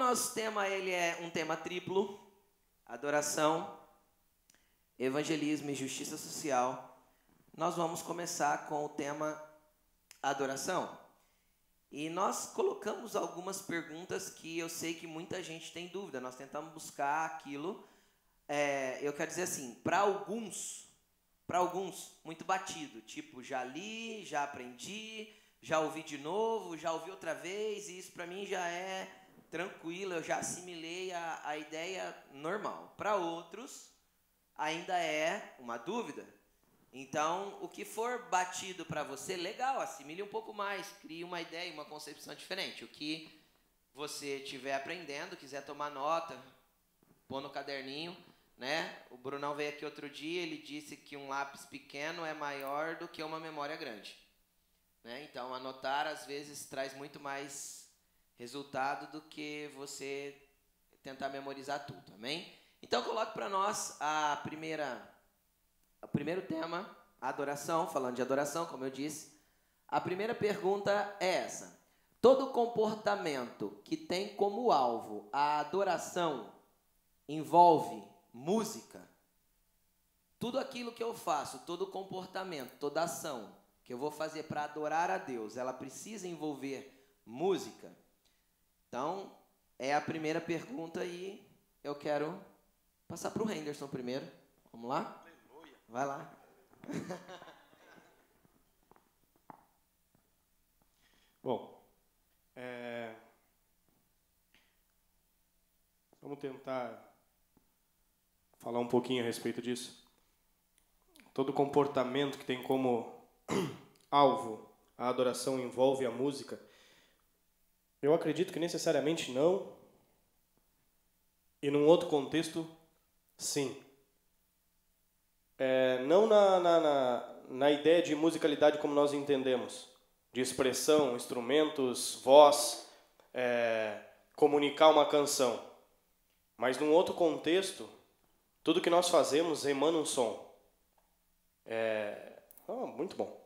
nosso tema ele é um tema triplo: adoração, evangelismo e justiça social. Nós vamos começar com o tema adoração. E nós colocamos algumas perguntas que eu sei que muita gente tem dúvida. Nós tentamos buscar aquilo. Eu quero dizer assim, para alguns, muito batido. Tipo, já li, já aprendi, já ouvi de novo, já ouvi outra vez. E isso para mim já é tranquilo, eu já assimilei a ideia normal. Para outros, ainda é uma dúvida. Então, o que for batido para você, legal, assimile um pouco mais, crie uma ideia, uma concepção diferente. O que você estiver aprendendo, quiser tomar nota, pôr no caderninho, né? O Brunão veio aqui outro dia, ele disse que um lápis pequeno é maior do que uma memória grande. Né? Então, anotar, às vezes, traz muito mais resultado do que você tentar memorizar tudo, amém? Então, coloque para nós o primeiro tema, a adoração. Falando de adoração, como eu disse, a primeira pergunta é essa: todo comportamento que tem como alvo a adoração envolve música? Tudo aquilo que eu faço, todo comportamento, toda ação que eu vou fazer para adorar a Deus, ela precisa envolver música? Então, é a primeira pergunta e eu quero passar para o Henderson primeiro. Vamos lá? Aleluia. Vai lá. Bom, vamos tentar falar um pouquinho a respeito disso. Todo comportamento que tem como alvo a adoração envolve a música. Eu acredito que necessariamente não, e num outro contexto, sim. Não na ideia de musicalidade como nós entendemos, de expressão, instrumentos, voz, comunicar uma canção. Mas num outro contexto, tudo que nós fazemos emana um som. Muito bom.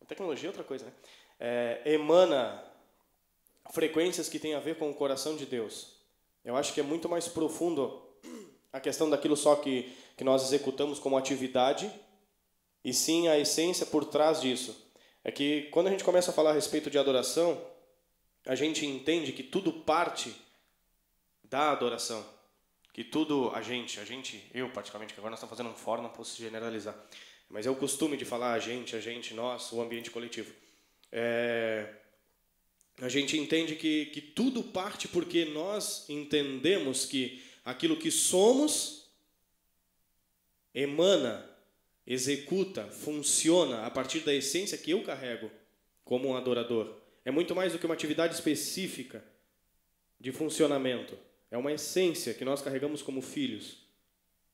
A tecnologia é outra coisa, né? Emana frequências que têm a ver com o coração de Deus. Eu acho que é muito mais profundo a questão daquilo só que nós executamos como atividade, e sim a essência por trás disso. É que quando a gente começa a falar a respeito de adoração, a gente entende que tudo parte da adoração. Que tudo, eu particularmente, que agora nós estamos fazendo um fórum, não posso generalizar, mas é o costume de falar a gente, nós, o ambiente coletivo. A gente entende que tudo parte porque nós entendemos que aquilo que somos emana, executa, funciona a partir da essência que eu carrego como um adorador. É muito mais do que uma atividade específica de funcionamento. É uma essência que nós carregamos como filhos,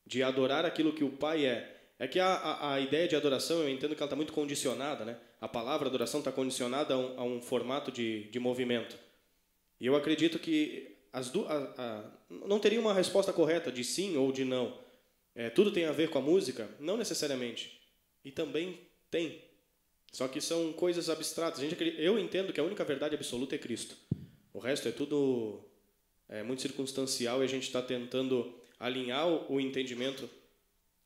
de adorar aquilo que o Pai é. É que a ideia de adoração, eu entendo que ela está muito condicionada, né? A palavra adoração está condicionada a um formato de movimento. E eu acredito que não teria uma resposta correta de sim ou de não. Tudo tem a ver com a música? Não necessariamente. E também tem. Só que são coisas abstratas. Eu entendo que a única verdade absoluta é Cristo. O resto é tudo muito circunstancial e a gente está tentando alinhar o entendimento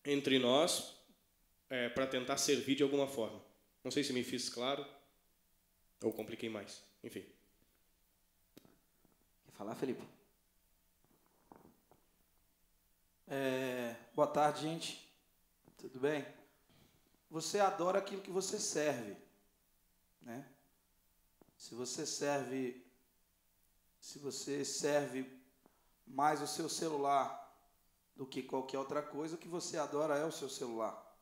entre nós para tentar servir de alguma forma. Não sei se me fiz claro ou compliquei mais. Enfim. Quer falar, Felipe? Boa tarde, gente. Tudo bem? Você adora aquilo que você serve, né? Se você serve mais o seu celular do que qualquer outra coisa, o que você adora é o seu celular.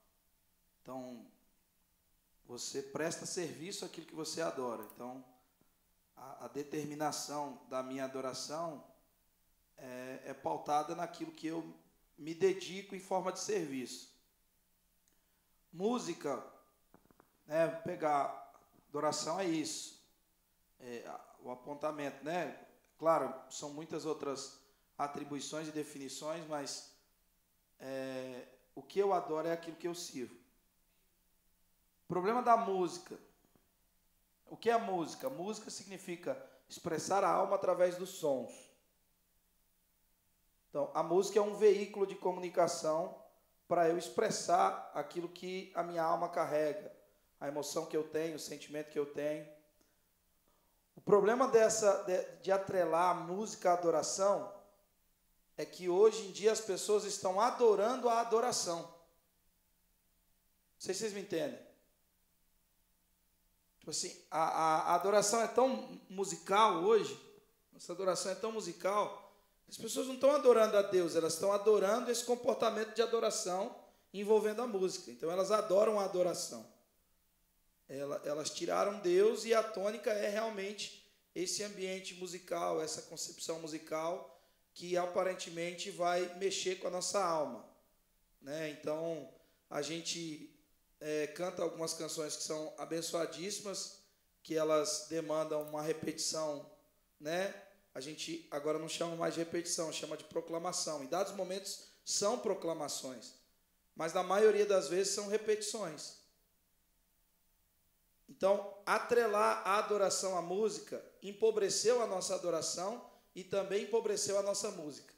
Então, você presta serviço àquilo que você adora. Então, a determinação da minha adoração é pautada naquilo que eu me dedico em forma de serviço. Música, né, adoração é isso, o apontamento, né? Claro, são muitas outras atribuições e definições, mas o que eu adoro é aquilo que eu sirvo. O problema da música. O que é a música? Música significa expressar a alma através dos sons. Então, a música é um veículo de comunicação para eu expressar aquilo que a minha alma carrega, a emoção que eu tenho, o sentimento que eu tenho. O problema de atrelar a música à adoração é que hoje em dia as pessoas estão adorando a adoração. Não sei se vocês me entendem. Tipo assim, a adoração é tão musical hoje, essa adoração é tão musical, as pessoas não estão adorando a Deus, elas estão adorando esse comportamento de adoração envolvendo a música. Então elas adoram a adoração. Elas tiraram Deus e a tônica é realmente esse ambiente musical, essa concepção musical que aparentemente vai mexer com a nossa alma, né? Então a gente canta algumas canções que são abençoadíssimas, que elas demandam uma repetição, né? A gente agora não chama mais de repetição, chama de proclamação. Em dados momentos são proclamações, mas na maioria das vezes são repetições. Então, atrelar a adoração à música empobreceu a nossa adoração e também empobreceu a nossa música.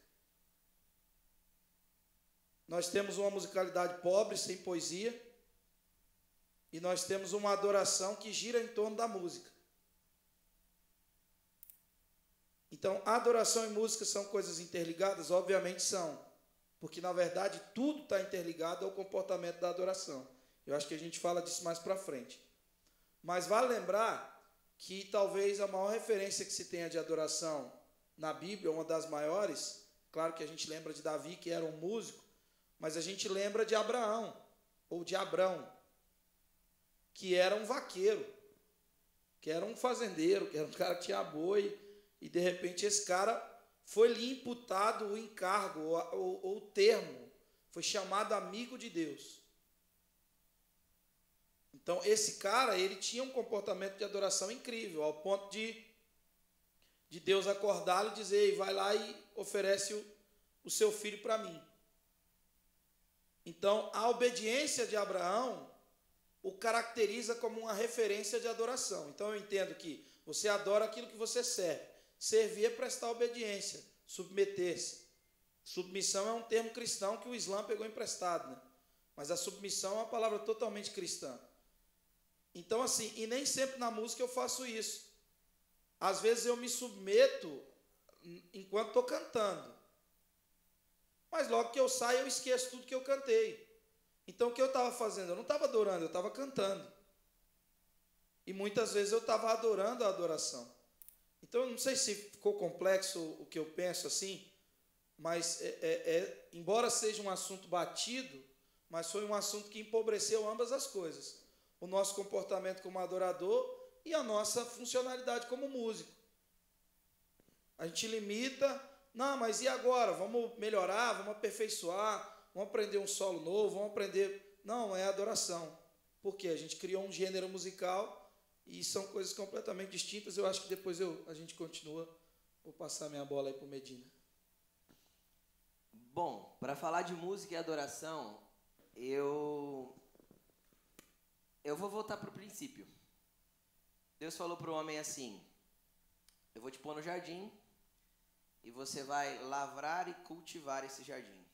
Nós temos uma musicalidade pobre, sem poesia, e nós temos uma adoração que gira em torno da música. Então, adoração e música são coisas interligadas? Obviamente são, porque, na verdade, tudo está interligado ao comportamento da adoração. Eu acho que a gente fala disso mais para frente. Mas vale lembrar que talvez a maior referência que se tenha de adoração na Bíblia, uma das maiores, claro que a gente lembra de Davi, que era um músico, mas a gente lembra de Abraão, ou de Abrão, que era um vaqueiro, que era um fazendeiro, que era um cara que tinha boi, e de repente esse cara foi-lhe imputado o encargo, ou o termo, foi chamado amigo de Deus. Então esse cara, ele tinha um comportamento de adoração incrível, ao ponto de Deus acordá-lo e dizer: ei, vai lá e oferece o seu filho para mim. Então a obediência de Abraão o caracteriza como uma referência de adoração. Então eu entendo que você adora aquilo que você serve. Servir é prestar obediência, submeter-se. Submissão é um termo cristão que o Islã pegou emprestado, né? Mas a submissão é uma palavra totalmente cristã. Então assim, e nem sempre na música eu faço isso. Às vezes eu me submeto enquanto estou cantando. Mas logo que eu saio eu esqueço tudo que eu cantei. Então, o que eu estava fazendo? Eu não estava adorando, eu estava cantando. E muitas vezes eu estava adorando a adoração. Então, eu não sei se ficou complexo o que eu penso assim, mas embora seja um assunto batido, mas foi um assunto que empobreceu ambas as coisas. O nosso comportamento como adorador e a nossa funcionalidade como músico. A gente limita, não, mas e agora? Vamos melhorar, vamos aperfeiçoar, vamos aprender um solo novo, vamos aprender... Não, é adoração. Por quê? A gente criou um gênero musical e são coisas completamente distintas. Eu acho que depois a gente continua. Vou passar minha bola aí para o Medina. Bom, para falar de música e adoração, eu vou voltar para o princípio. Deus falou para o homem assim: eu vou te pôr no jardim e você vai lavrar e cultivar esse jardim.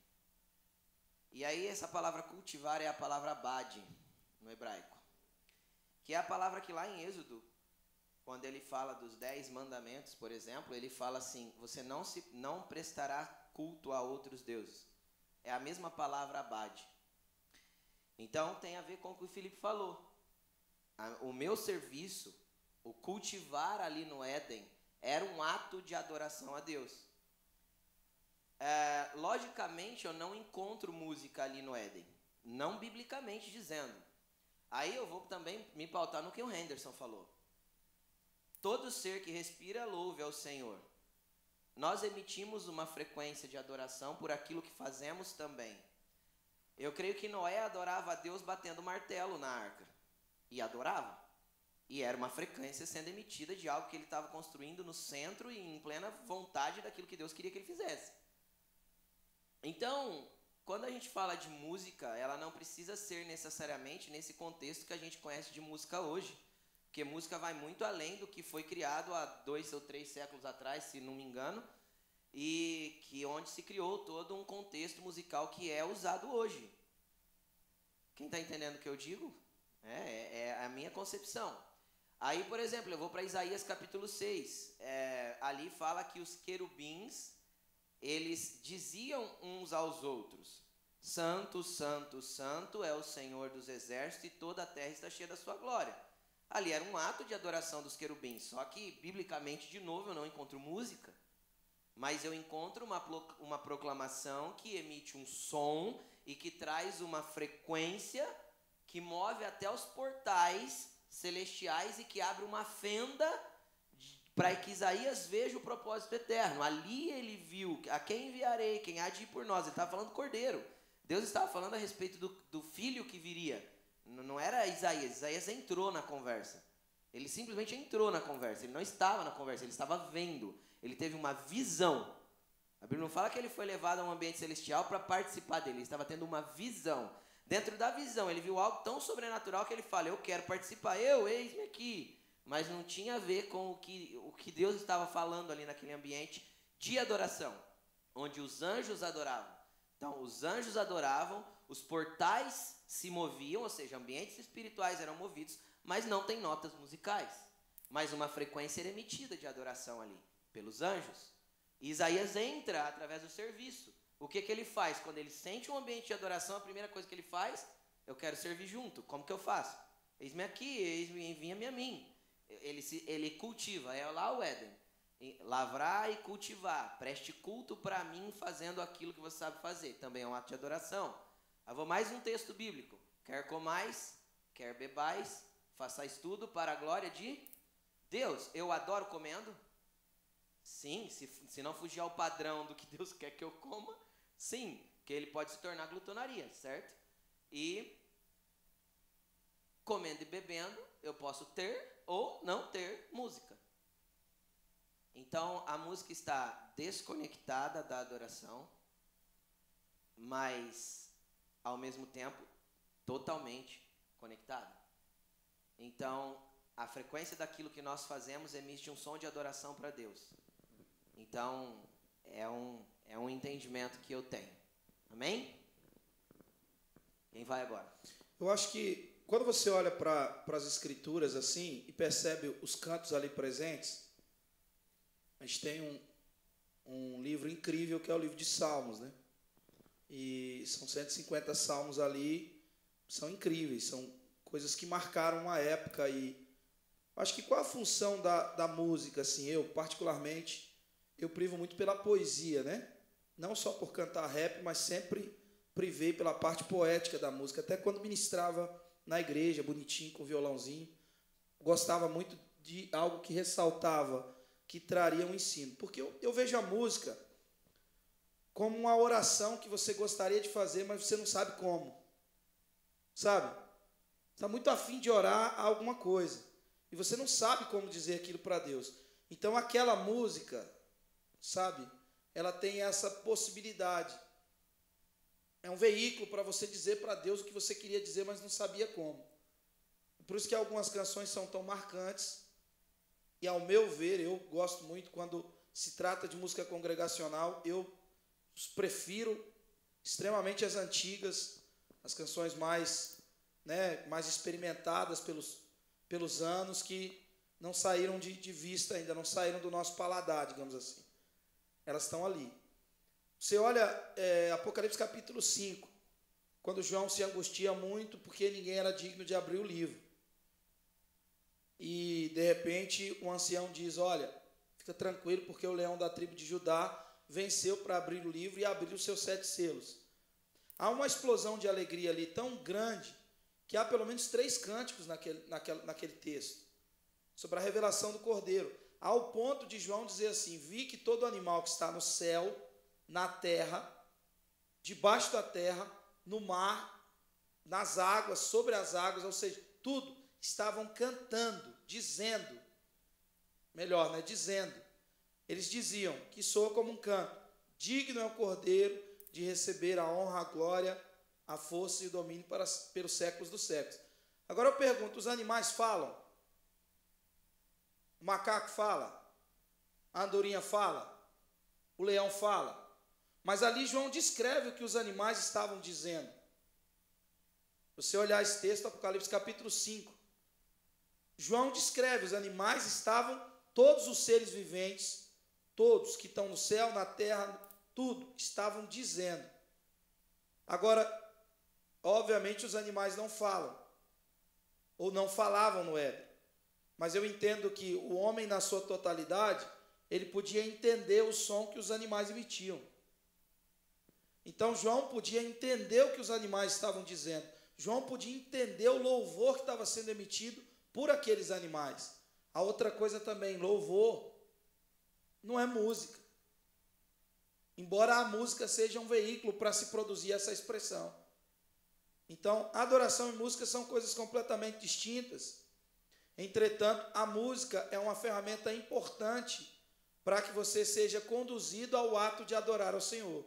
E aí essa palavra cultivar é a palavra abad, no hebraico, que é a palavra que lá em Êxodo, quando ele fala dos 10 mandamentos, por exemplo, ele fala assim: você não prestará culto a outros deuses. É a mesma palavra abad. Então tem a ver com o que o Felipe falou. O meu serviço, o cultivar ali no Éden, era um ato de adoração a Deus. Logicamente eu não encontro música ali no Éden, não biblicamente dizendo. Aí eu vou também me pautar no que o Henderson falou. Todo ser que respira louve ao Senhor. Nós emitimos uma frequência de adoração por aquilo que fazemos também. Eu creio que Noé adorava a Deus batendo martelo na arca, e adorava, e era uma frequência sendo emitida de algo que ele estava construindo no centro e em plena vontade daquilo que Deus queria que ele fizesse. Então, quando a gente fala de música, ela não precisa ser necessariamente nesse contexto que a gente conhece de música hoje, porque música vai muito além do que foi criado há 2 ou 3 séculos atrás, se não me engano, e que onde se criou todo um contexto musical que é usado hoje. Quem está entendendo o que eu digo? É a minha concepção. Aí, por exemplo, eu vou para Isaías capítulo 6. Ali fala que os querubins, eles diziam uns aos outros: Santo, Santo, Santo é o Senhor dos exércitos, e toda a terra está cheia da sua glória. Ali era um ato de adoração dos querubins, só que, biblicamente, de novo, eu não encontro música, mas eu encontro uma proclamação que emite um som e que traz uma frequência que move até os portais celestiais e que abre uma fenda para que Isaías veja o propósito eterno. Ali ele viu: a quem enviarei, quem há de ir por nós. Ele estava falando do Cordeiro. Deus estava falando a respeito do filho que viria. Não era Isaías. Isaías entrou na conversa. Ele simplesmente entrou na conversa. Ele não estava na conversa, ele estava vendo. Ele teve uma visão. A Bíblia não fala que ele foi levado a um ambiente celestial para participar dele. Ele estava tendo uma visão. Dentro da visão, ele viu algo tão sobrenatural que ele fala: eu quero participar, eis-me aqui. Mas não tinha a ver com o que Deus estava falando ali naquele ambiente de adoração, onde os anjos adoravam. Então, os anjos adoravam, os portais se moviam, ou seja, ambientes espirituais eram movidos, mas não tem notas musicais. Mas uma frequência era emitida de adoração ali, pelos anjos. E Isaías entra através do serviço. O que ele faz? Quando ele sente um ambiente de adoração, a primeira coisa que ele faz: eu quero servir junto. Como que eu faço? Eis-me aqui, eis-me, envia-me a mim. Ele cultiva, é lá o Éden. Lavrar e cultivar. Preste culto para mim fazendo aquilo que você sabe fazer. Também é um ato de adoração. Eu vou mais um texto bíblico. Quer comais, quer bebais, façais tudo para a glória de Deus. Eu adoro comendo? Sim, se não fugir ao padrão do que Deus quer que eu coma, sim, porque ele pode se tornar glutonaria, certo? E comendo e bebendo, eu posso ter ou não ter música. Então, a música está desconectada da adoração, mas, ao mesmo tempo, totalmente conectada. Então, a frequência daquilo que nós fazemos emite um som de adoração para Deus. Então, é um entendimento que eu tenho. Amém? Quem vai agora? Eu acho que quando você olha para as escrituras assim e percebe os cantos ali presentes, a gente tem um livro incrível que é o livro de Salmos, né? E são 150 salmos ali, são incríveis, são coisas que marcaram uma época. E acho que qual a função da música, assim, eu particularmente, eu privo muito pela poesia, né? Não só por cantar rap, mas sempre privei pela parte poética da música. Até quando ministrava na igreja, bonitinho, com violãozinho, gostava muito de algo que ressaltava, que traria um ensino. Porque eu vejo a música como uma oração que você gostaria de fazer, mas você não sabe como. Sabe? Você está muito afim de orar a alguma coisa, e você não sabe como dizer aquilo para Deus. Então, aquela música, sabe, ela tem essa possibilidade. É um veículo para você dizer para Deus o que você queria dizer, mas não sabia como. Por isso que algumas canções são tão marcantes. E, ao meu ver, eu gosto muito, quando se trata de música congregacional, eu prefiro extremamente as antigas, as canções mais experimentadas pelos anos, que não saíram de vista ainda, não saíram do nosso paladar, digamos assim. Elas estão ali. Você olha Apocalipse capítulo 5, quando João se angustia muito porque ninguém era digno de abrir o livro. E, de repente, o ancião diz: olha, fica tranquilo, porque o leão da tribo de Judá venceu para abrir o livro e abrir os seus 7 selos. Há uma explosão de alegria ali tão grande que há pelo menos 3 cânticos naquele texto, sobre a revelação do Cordeiro, ao ponto de João dizer assim: vi que todo animal que está no céu, na terra, debaixo da terra, no mar, nas águas, sobre as águas, ou seja, tudo, estavam cantando, dizendo, dizendo. Eles diziam que soa como um canto: digno é o Cordeiro de receber a honra, a glória, a força e o domínio pelos séculos dos séculos. Agora eu pergunto: os animais falam? O macaco fala? A andorinha fala? o leão fala. Mas ali João descreve o que os animais estavam dizendo. Se você olhar esse texto, Apocalipse capítulo 5, João descreve, os animais estavam, todos os seres viventes, todos que estão no céu, na terra, tudo, estavam dizendo. Agora, obviamente os animais não falam, ou não falavam no Éden. Mas eu entendo que o homem, na sua totalidade, ele podia entender o som que os animais emitiam. Então, João podia entender o que os animais estavam dizendo. João podia entender o louvor que estava sendo emitido por aqueles animais. A outra coisa também, louvor não é música. Embora a música seja um veículo para se produzir essa expressão. Então, adoração e música são coisas completamente distintas. Entretanto, a música é uma ferramenta importante para que você seja conduzido ao ato de adorar ao Senhor.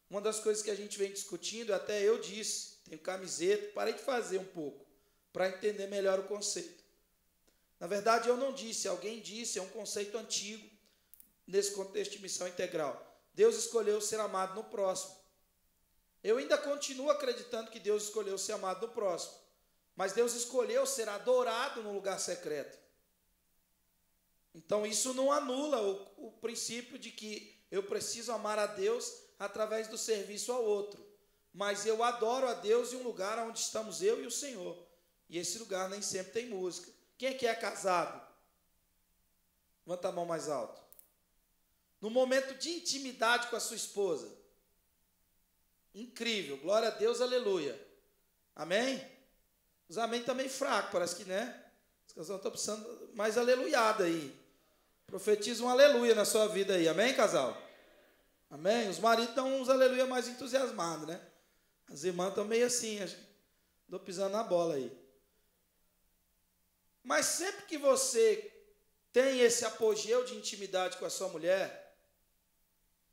Uma das coisas que a gente vem discutindo, até eu disse, tenho camiseta, parei de fazer um pouco, para entender melhor o conceito. Na verdade, eu não disse, alguém disse, é um conceito antigo, nesse contexto de missão integral. Deus escolheu ser amado no próximo. Eu ainda continuo acreditando que Deus escolheu ser amado no próximo, mas Deus escolheu ser adorado no lugar secreto. Então, isso não anula o princípio de que eu preciso amar a Deus através do serviço ao outro. Mas eu adoro a Deus em um lugar onde estamos eu e o Senhor. E esse lugar nem sempre tem música. Quem é que é casado? Levanta a mão mais alto. No momento de intimidade com a sua esposa. Incrível. Glória a Deus, aleluia. Amém? Os amém estão meio fracos, parece que, né? Os casais estão precisando mais aleluiada aí. Profetiza um aleluia na sua vida aí. Amém, casal? Amém? Os maridos dão uns aleluia mais entusiasmados, né? As irmãs estão meio assim, estou pisando na bola aí. Mas sempre que você tem esse apogeu de intimidade com a sua mulher,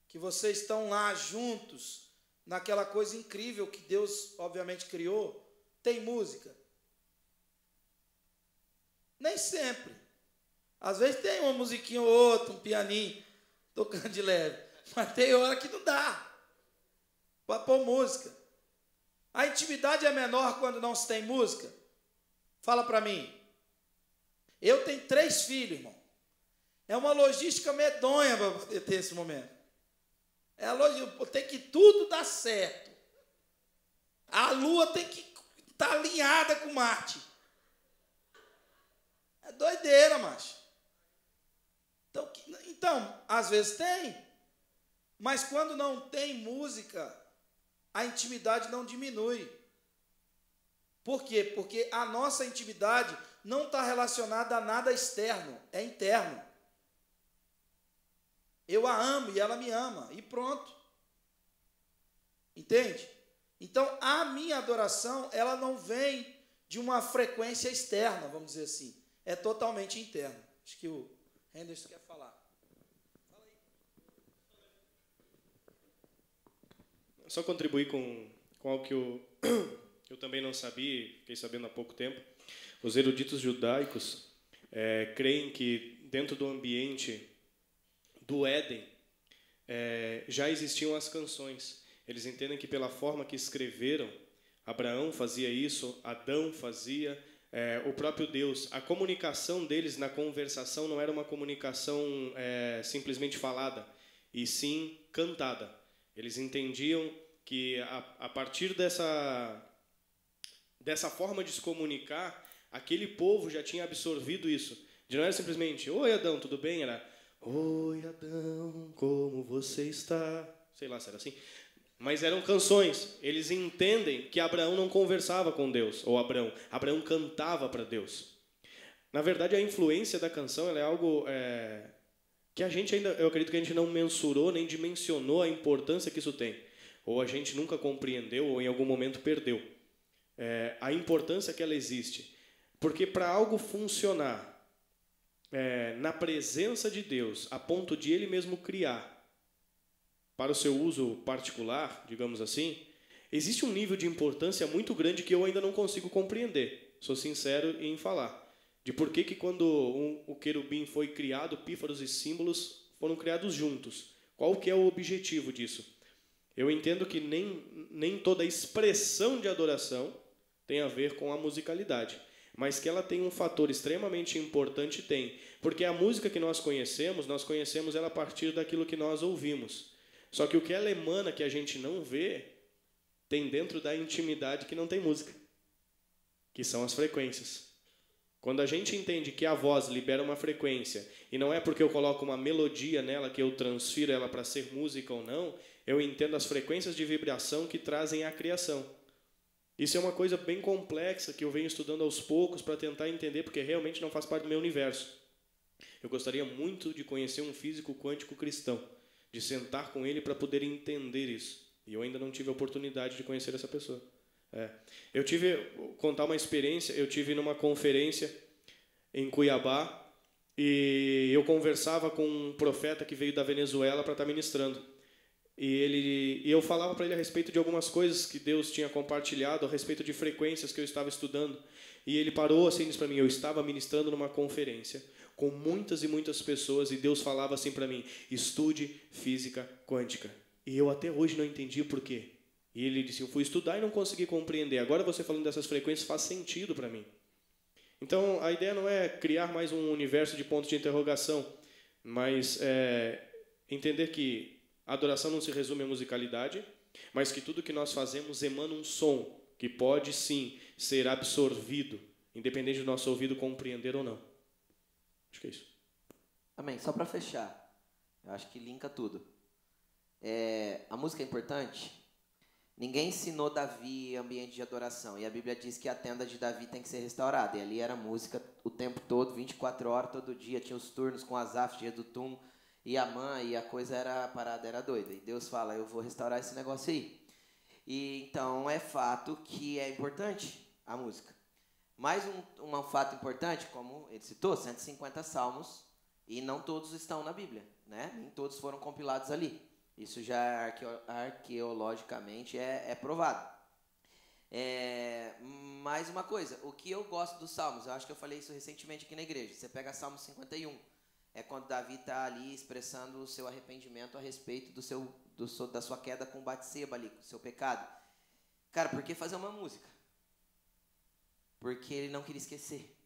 que vocês estão lá juntos, naquela coisa incrível que Deus, obviamente, criou, tem música? Nem sempre. Às vezes tem uma musiquinha ou outra, um pianinho, tocando de leve. Mas tem hora que não dá para pôr música. A intimidade é menor quando não se tem música? Fala para mim. Eu tenho 3 filhos, irmão. É uma logística medonha para poder ter esse momento. É a logística, tem que tudo dar certo. A lua tem que estar alinhada com Marte. É doideira, macho. Então, às vezes tem. Mas quando não tem música, a intimidade não diminui. Por quê? Porque a nossa intimidade não está relacionada a nada externo, é interno. Eu a amo e ela me ama, e pronto. Entende? Então, a minha adoração, ela não vem de uma frequência externa, vamos dizer assim. É totalmente interna. Acho que o Henderson quer falar. Fala aí. Só contribuir com algo que eu também não sabia, fiquei sabendo há pouco tempo. Os eruditos judaicos creem que dentro do ambiente do Éden já existiam as canções. Eles entendem que pela forma que escreveram, Abraão fazia isso, Adão fazia, o próprio Deus. A comunicação deles na conversação não era uma comunicação simplesmente falada, e sim cantada. Eles entendiam que a partir dessa forma de se comunicar, aquele povo já tinha absorvido isso. De não era simplesmente, oi Adão, tudo bem? Era, oi Adão, como você está? Sei lá se era assim. Mas eram canções. Eles entendem que Abraão não conversava com Deus, ou Abraão cantava para Deus. Na verdade, a influência da canção ela é algo que a gente ainda, eu acredito que a gente não mensurou, nem dimensionou a importância que isso tem. Ou a gente nunca compreendeu, ou em algum momento perdeu. A importância que ela existe. Porque para algo funcionar na presença de Deus, a ponto de Ele mesmo criar, para o seu uso particular, digamos assim, existe um nível de importância muito grande que eu ainda não consigo compreender. Sou sincero em falar. De por que quando o querubim foi criado, pífaros e símbolos foram criados juntos. Qual que é o objetivo disso? Eu entendo que nem toda expressão de adoração tem a ver com a musicalidade, mas que ela tem um fator extremamente importante, tem. Porque a música que nós conhecemos ela a partir daquilo que nós ouvimos. Só que o que ela emana, que a gente não vê, tem dentro da intimidade que não tem música, que são as frequências. Quando a gente entende que a voz libera uma frequência, e não é porque eu coloco uma melodia nela que eu transfiro ela para ser música ou não, eu entendo as frequências de vibração que trazem a criação. Isso é uma coisa bem complexa que eu venho estudando aos poucos para tentar entender, porque realmente não faz parte do meu universo. Eu gostaria muito de conhecer um físico quântico cristão, de sentar com ele para poder entender isso. E eu ainda não tive a oportunidade de conhecer essa pessoa. Contar uma experiência, eu tive numa conferência em Cuiabá e eu conversava com um profeta que veio da Venezuela para estar ministrando. E eu falava para ele a respeito de algumas coisas que Deus tinha compartilhado, a respeito de frequências que eu estava estudando. E ele parou assim e disse para mim, eu estava ministrando numa conferência com muitas e muitas pessoas e Deus falava assim para mim, estude física quântica. E eu até hoje não entendi o porquê. E ele disse, eu fui estudar e não consegui compreender. Agora você falando dessas frequências faz sentido para mim. Então, a ideia não é criar mais um universo de pontos de interrogação, mas entender que a adoração não se resume à musicalidade, mas que tudo que nós fazemos emana um som que pode, sim, ser absorvido, independente do nosso ouvido compreender ou não. Acho que é isso. Amém. Só para fechar, eu acho que linka tudo. A música é importante. Ninguém ensinou Davi ambiente de adoração. E a Bíblia diz que a tenda de Davi tem que ser restaurada. E ali era música o tempo todo, 24 horas, todo dia. Tinha os turnos com Asaf, dia do túmulo, e Amã, e a parada era doida. E Deus fala, eu vou restaurar esse negócio aí. E então é fato que é importante a música. Mais um fato importante, como ele citou, 150 salmos, e não todos estão na Bíblia, né? Nem todos foram compilados ali. Isso já arqueologicamente é provado. Mais uma coisa, o que eu gosto dos salmos, eu acho que eu falei isso recentemente aqui na igreja. Você pega Salmo 51, é quando Davi está ali expressando o seu arrependimento a respeito da sua queda com Batseba ali, com o seu pecado. Cara, por que fazer uma música? Porque ele não queria esquecer.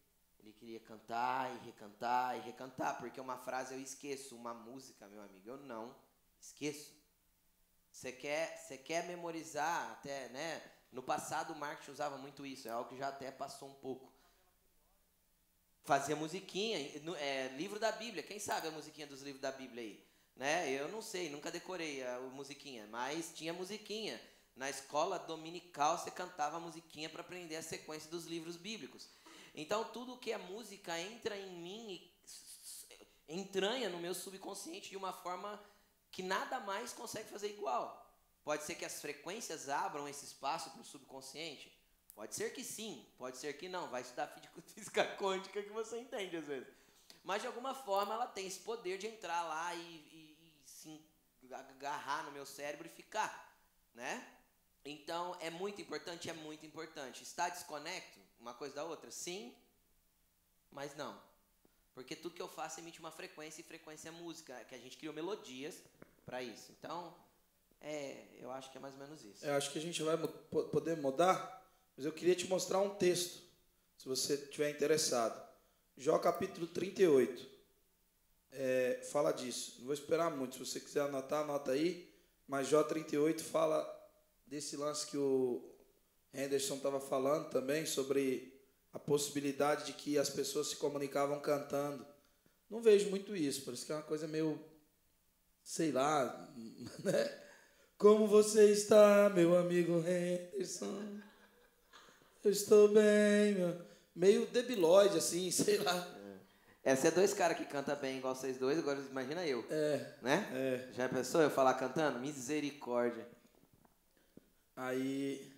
Ele queria cantar e recantar e recantar, porque uma frase eu esqueço, uma música, meu amigo, eu não esqueço. Você quer memorizar, até, né? No passado o marketing usava muito isso, é algo que já até passou um pouco. Fazia musiquinha, livro da Bíblia, quem sabe a musiquinha dos livros da Bíblia aí? Né? Eu não sei, nunca decorei a musiquinha, mas tinha musiquinha. Na escola dominical você cantava a musiquinha para aprender a sequência dos livros bíblicos. Então tudo que é música entra em mim e entranha no meu subconsciente de uma forma que nada mais consegue fazer igual. Pode ser que as frequências abram esse espaço para o subconsciente? Pode ser que sim, pode ser que não. Vai estudar física quântica que você entende às vezes. Mas de alguma forma ela tem esse poder de entrar lá e se agarrar no meu cérebro e ficar, né? Então é muito importante, é muito importante. Está desconecto uma coisa da outra? Sim, mas não. Porque tudo que eu faço emite uma frequência, e frequência é música, que a gente criou melodias para isso. Então, eu acho que é mais ou menos isso. Eu acho que a gente vai poder mudar, mas eu queria te mostrar um texto, se você estiver interessado. Jó capítulo 38, fala disso. Não vou esperar muito, se você quiser anotar, anota aí. Mas Jó 38 fala desse lance que o Henderson estava falando também, sobre a possibilidade de que as pessoas se comunicavam cantando. Não vejo muito isso, parece que é uma coisa meio, sei lá, né? Como você está, meu amigo Henderson? Eu estou bem, meio debilóide, assim, sei lá. Você é dois caras que cantam bem igual vocês dois, agora imagina eu. Né? Já pensou eu falar cantando? Misericórdia. Aí,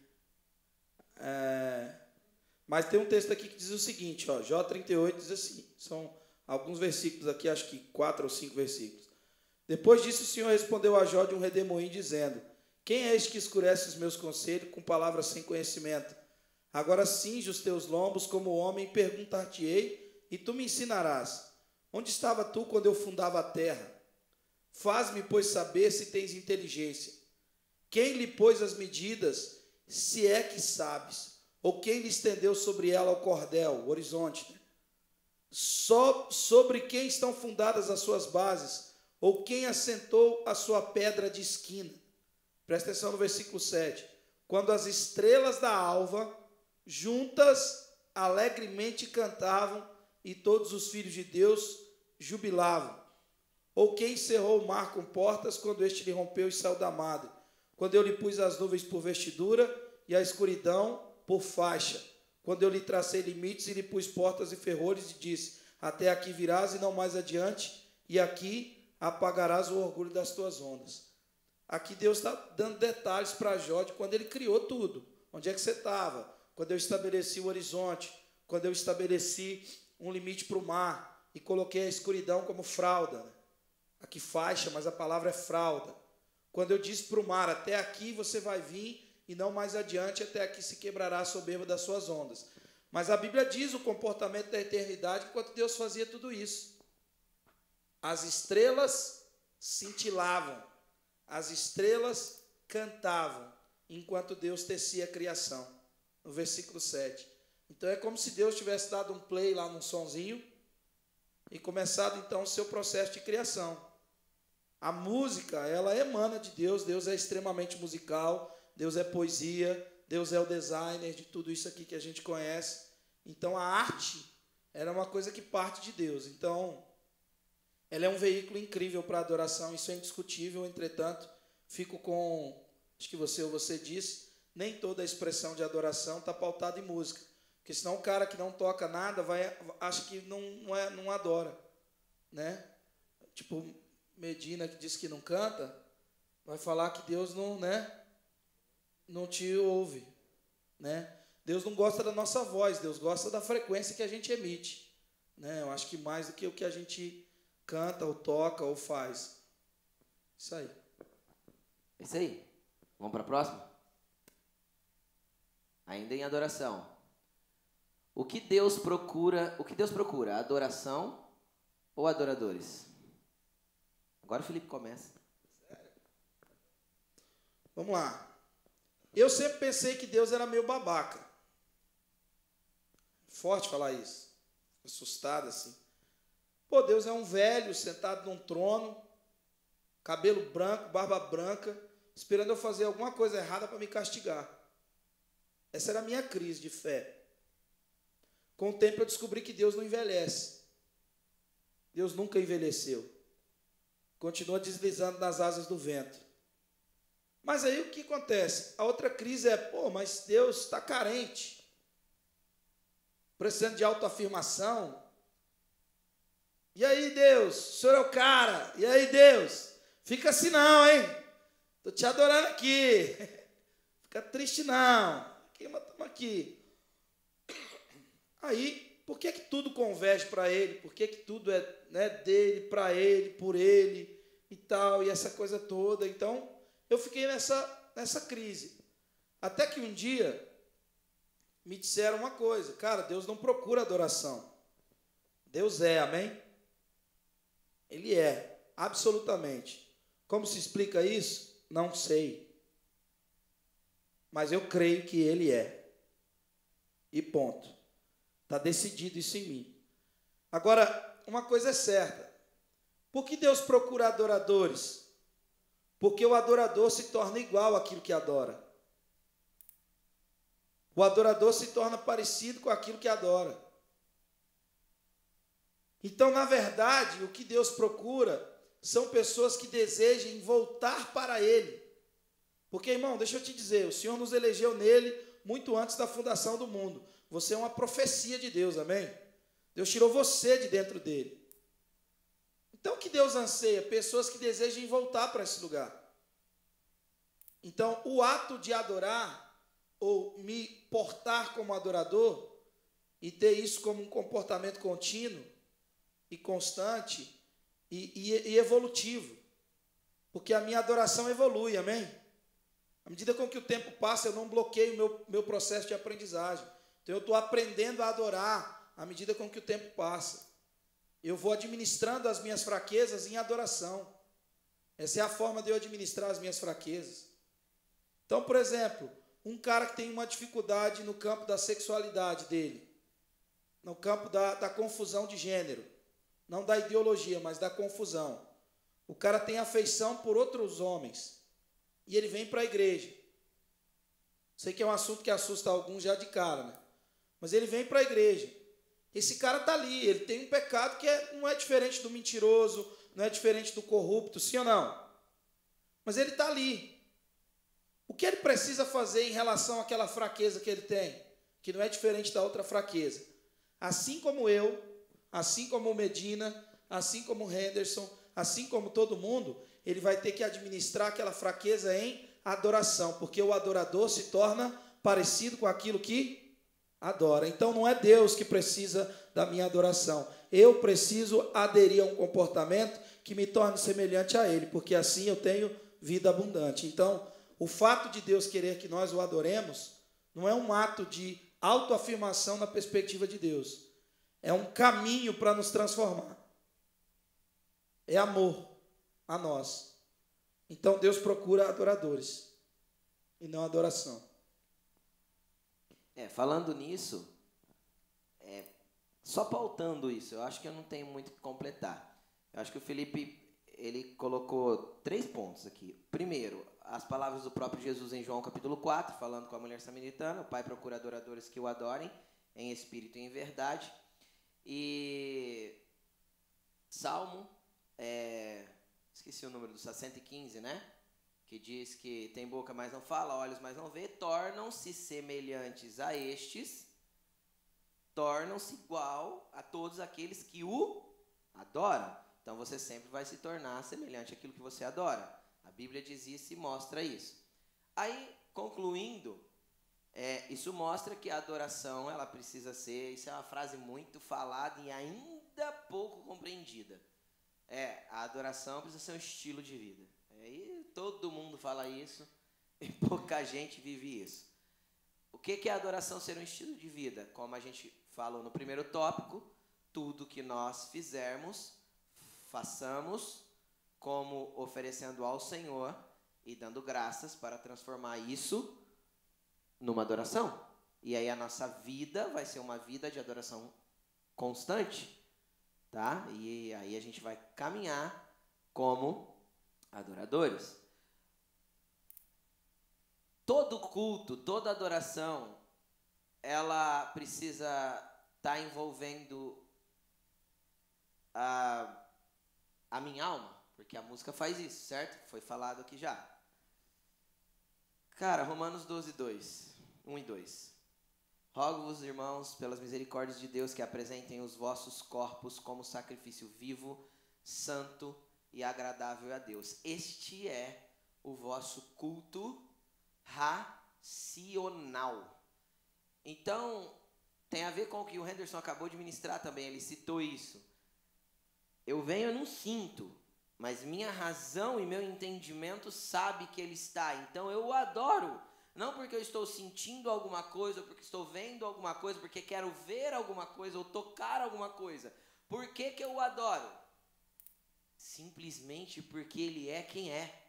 mas tem um texto aqui que diz o seguinte, ó, Jó 38 diz assim, são alguns versículos aqui, acho que 4 ou 5 versículos. Depois disso o Senhor respondeu a Jó de um redemoinho, dizendo, quem é este que escurece os meus conselhos com palavras sem conhecimento? Agora cinge os teus lombos como homem, perguntar-te-ei, e tu me ensinarás. Onde estava tu quando eu fundava a terra? Faz-me, pois, saber se tens inteligência. Quem lhe pôs as medidas, se é que sabes? Ou quem lhe estendeu sobre ela o cordel, o horizonte? Só sobre quem estão fundadas as suas bases? Ou quem assentou a sua pedra de esquina? Presta atenção no versículo 7. Quando as estrelas da alva, juntas, alegremente cantavam, e todos os filhos de Deus jubilavam. Ou quem cerrou o mar com portas, quando este lhe rompeu e saiu da madre? Quando eu lhe pus as nuvens por vestidura, e a escuridão por faixa. Quando eu lhe tracei limites e lhe pus portas e ferrolhos, e disse, até aqui virás e não mais adiante, e aqui apagarás o orgulho das tuas ondas. Aqui Deus está dando detalhes para Jó de quando ele criou tudo. Onde é que você estava? Quando eu estabeleci o horizonte, quando eu estabeleci um limite para o mar e coloquei a escuridão como fralda. Aqui faixa, mas a palavra é fralda. Quando eu disse para o mar, até aqui você vai vir e não mais adiante, até aqui se quebrará a soberba das suas ondas. Mas a Bíblia diz o comportamento da eternidade enquanto Deus fazia tudo isso. As estrelas cintilavam, as estrelas cantavam, enquanto Deus tecia a criação. No versículo 7. Então é como se Deus tivesse dado um play lá num sonzinho e começado então o seu processo de criação. A música, ela emana de Deus, Deus é extremamente musical, Deus é poesia, Deus é o designer de tudo isso aqui que a gente conhece. Então a arte era uma coisa que parte de Deus. Então ela é um veículo incrível para a adoração, isso é indiscutível. Entretanto, fico com, acho que você disse, nem toda a expressão de adoração está pautada em música. Porque senão o cara que não toca nada acha que não adora. Né? Tipo Medina, que diz que não canta, vai falar que Deus não te ouve. Né? Deus não gosta da nossa voz, Deus gosta da frequência que a gente emite. Né? Eu acho que mais do que o que a gente canta, ou toca, ou faz. Isso aí. Isso aí. Vamos para a próxima? Ainda em adoração. O que Deus procura? Adoração ou adoradores? Agora o Felipe começa. Vamos lá. Eu sempre pensei que Deus era meio babaca. Forte falar isso. Assustado assim. Pô, Deus é um velho sentado num trono, cabelo branco, barba branca, esperando eu fazer alguma coisa errada para me castigar. Essa era a minha crise de fé. Com o tempo eu descobri que Deus não envelhece. Deus nunca envelheceu. Continua deslizando nas asas do vento. Mas aí o que acontece? A outra crise é, mas Deus está carente. Precisando de autoafirmação. E aí, Deus? O Senhor é o cara. E aí, Deus? Fica assim não, hein? Estou te adorando aqui. Fica triste não. Estamos aqui. Aí, por que tudo converge para ele? Por que tudo é dele, para ele, por ele e tal, e essa coisa toda? Então, eu fiquei nessa crise. Até que um dia me disseram uma coisa. Cara, Deus não procura adoração. Deus é, amém? Ele é, absolutamente. Como se explica isso? Não sei. Mas eu creio que ele é. E ponto. Está decidido isso em mim. Agora, uma coisa é certa. Por que Deus procura adoradores? Porque o adorador se torna igual àquilo que adora. O adorador se torna parecido com aquilo que adora. Então, na verdade, o que Deus procura são pessoas que desejem voltar para Ele. Porque, irmão, deixa eu te dizer, o Senhor nos elegeu nele muito antes da fundação do mundo. Você é uma profecia de Deus, amém? Deus tirou você de dentro dele. Então, o que Deus anseia? Pessoas que desejem voltar para esse lugar. Então, o ato de adorar, ou me portar como adorador, e ter isso como um comportamento contínuo, e constante, e evolutivo. Porque a minha adoração evolui, amém? À medida com que o tempo passa, eu não bloqueio o meu processo de aprendizagem. Então, eu estou aprendendo a adorar à medida com que o tempo passa. Eu vou administrando as minhas fraquezas em adoração. Essa é a forma de eu administrar as minhas fraquezas. Então, por exemplo, um cara que tem uma dificuldade no campo da sexualidade dele, no campo da confusão de gênero, não da ideologia, mas da confusão. O cara tem afeição por outros homens e ele vem para a igreja. Sei que é um assunto que assusta alguns já de cara, né? Mas ele vem para a igreja. Esse cara está ali, ele tem um pecado que não é diferente do mentiroso, não é diferente do corrupto, sim ou não? Mas ele está ali. O que ele precisa fazer em relação àquela fraqueza que ele tem, que não é diferente da outra fraqueza? Assim como eu, assim como o Medina, assim como o Henderson, assim como todo mundo, ele vai ter que administrar aquela fraqueza em adoração, porque o adorador se torna parecido com aquilo que adora. Então não é Deus que precisa da minha adoração. Eu preciso aderir a um comportamento que me torne semelhante a Ele, porque assim eu tenho vida abundante. Então, o fato de Deus querer que nós o adoremos não é um ato de autoafirmação na perspectiva de Deus. É um caminho para nos transformar. É amor a nós. Então Deus procura adoradores e não adoração. Falando nisso, só pautando isso, eu acho que eu não tenho muito o que completar. Eu acho que o Felipe, ele colocou 3 pontos aqui. Primeiro, as palavras do próprio Jesus em João capítulo 4, falando com a mulher samaritana, o Pai procura adoradores que o adorem em espírito e em verdade. E Salmo, esqueci o número do 115, né? Que diz que tem boca, mas não fala, olhos, mas não vê, tornam-se semelhantes a estes, tornam-se igual a todos aqueles que o adoram. Então você sempre vai se tornar semelhante àquilo que você adora. A Bíblia diz isso e mostra isso. Aí, concluindo, isso mostra que a adoração, ela precisa ser, isso é uma frase muito falada e ainda pouco compreendida. A adoração precisa ser um estilo de vida. Aí todo mundo fala isso e pouca gente vive isso. O que é a adoração ser um estilo de vida? Como a gente falou no primeiro tópico, tudo que nós fizermos, façamos como oferecendo ao Senhor e dando graças para transformar isso numa adoração. E aí a nossa vida vai ser uma vida de adoração constante, tá? E aí a gente vai caminhar como adoradores. Todo culto, toda adoração, ela precisa estar envolvendo a minha alma, porque a música faz isso, certo? Foi falado aqui já. Cara, Romanos 12, 2, 1 e 2. Rogo-vos, irmãos, pelas misericórdias de Deus, que apresentem os vossos corpos como sacrifício vivo, santo e agradável a Deus. Este é o vosso culto racional. Então, tem a ver com o que o Henderson acabou de ministrar também, ele citou isso. Eu venho e não sinto, mas minha razão e meu entendimento sabe que ele está. Então eu o adoro, não porque eu estou sentindo alguma coisa, ou porque estou vendo alguma coisa, porque quero ver alguma coisa ou tocar alguma coisa. Por que eu o adoro? Simplesmente porque ele é quem é.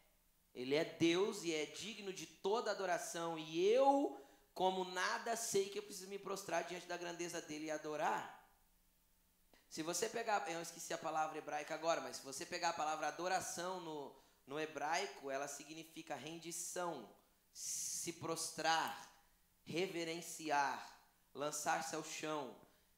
Ele é Deus e é digno de toda adoração. E eu, como nada, sei que eu preciso me prostrar diante da grandeza dele e adorar. Se você pegar, eu esqueci a palavra hebraica agora, mas se você pegar a palavra adoração no hebraico, ela significa rendição, se prostrar, reverenciar, lançar-se ao chão.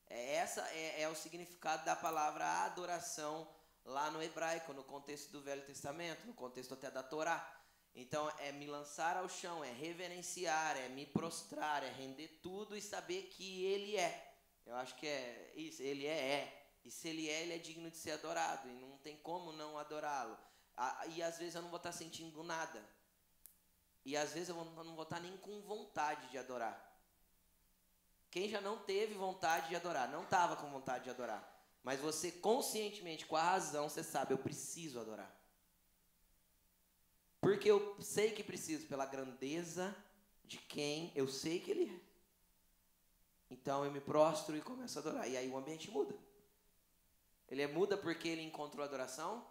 Essa é o significado da palavra adoração lá no hebraico, no contexto do Velho Testamento, no contexto até da Torá. Então, é me lançar ao chão, é reverenciar, é me prostrar, é render tudo e saber que Ele é. Eu acho que é isso, Ele é. E se Ele é digno de ser adorado, e não tem como não adorá-lo. E às vezes eu não vou estar sentindo nada. E às vezes eu não vou estar nem com vontade de adorar. Quem já não teve vontade de adorar, não estava com vontade de adorar. Mas você conscientemente, com a razão, você sabe, eu preciso adorar. Porque eu sei que preciso, pela grandeza de quem eu sei que Ele é. Então eu me prostro e começo a adorar. E aí o ambiente muda. Ele muda porque ele encontrou adoração?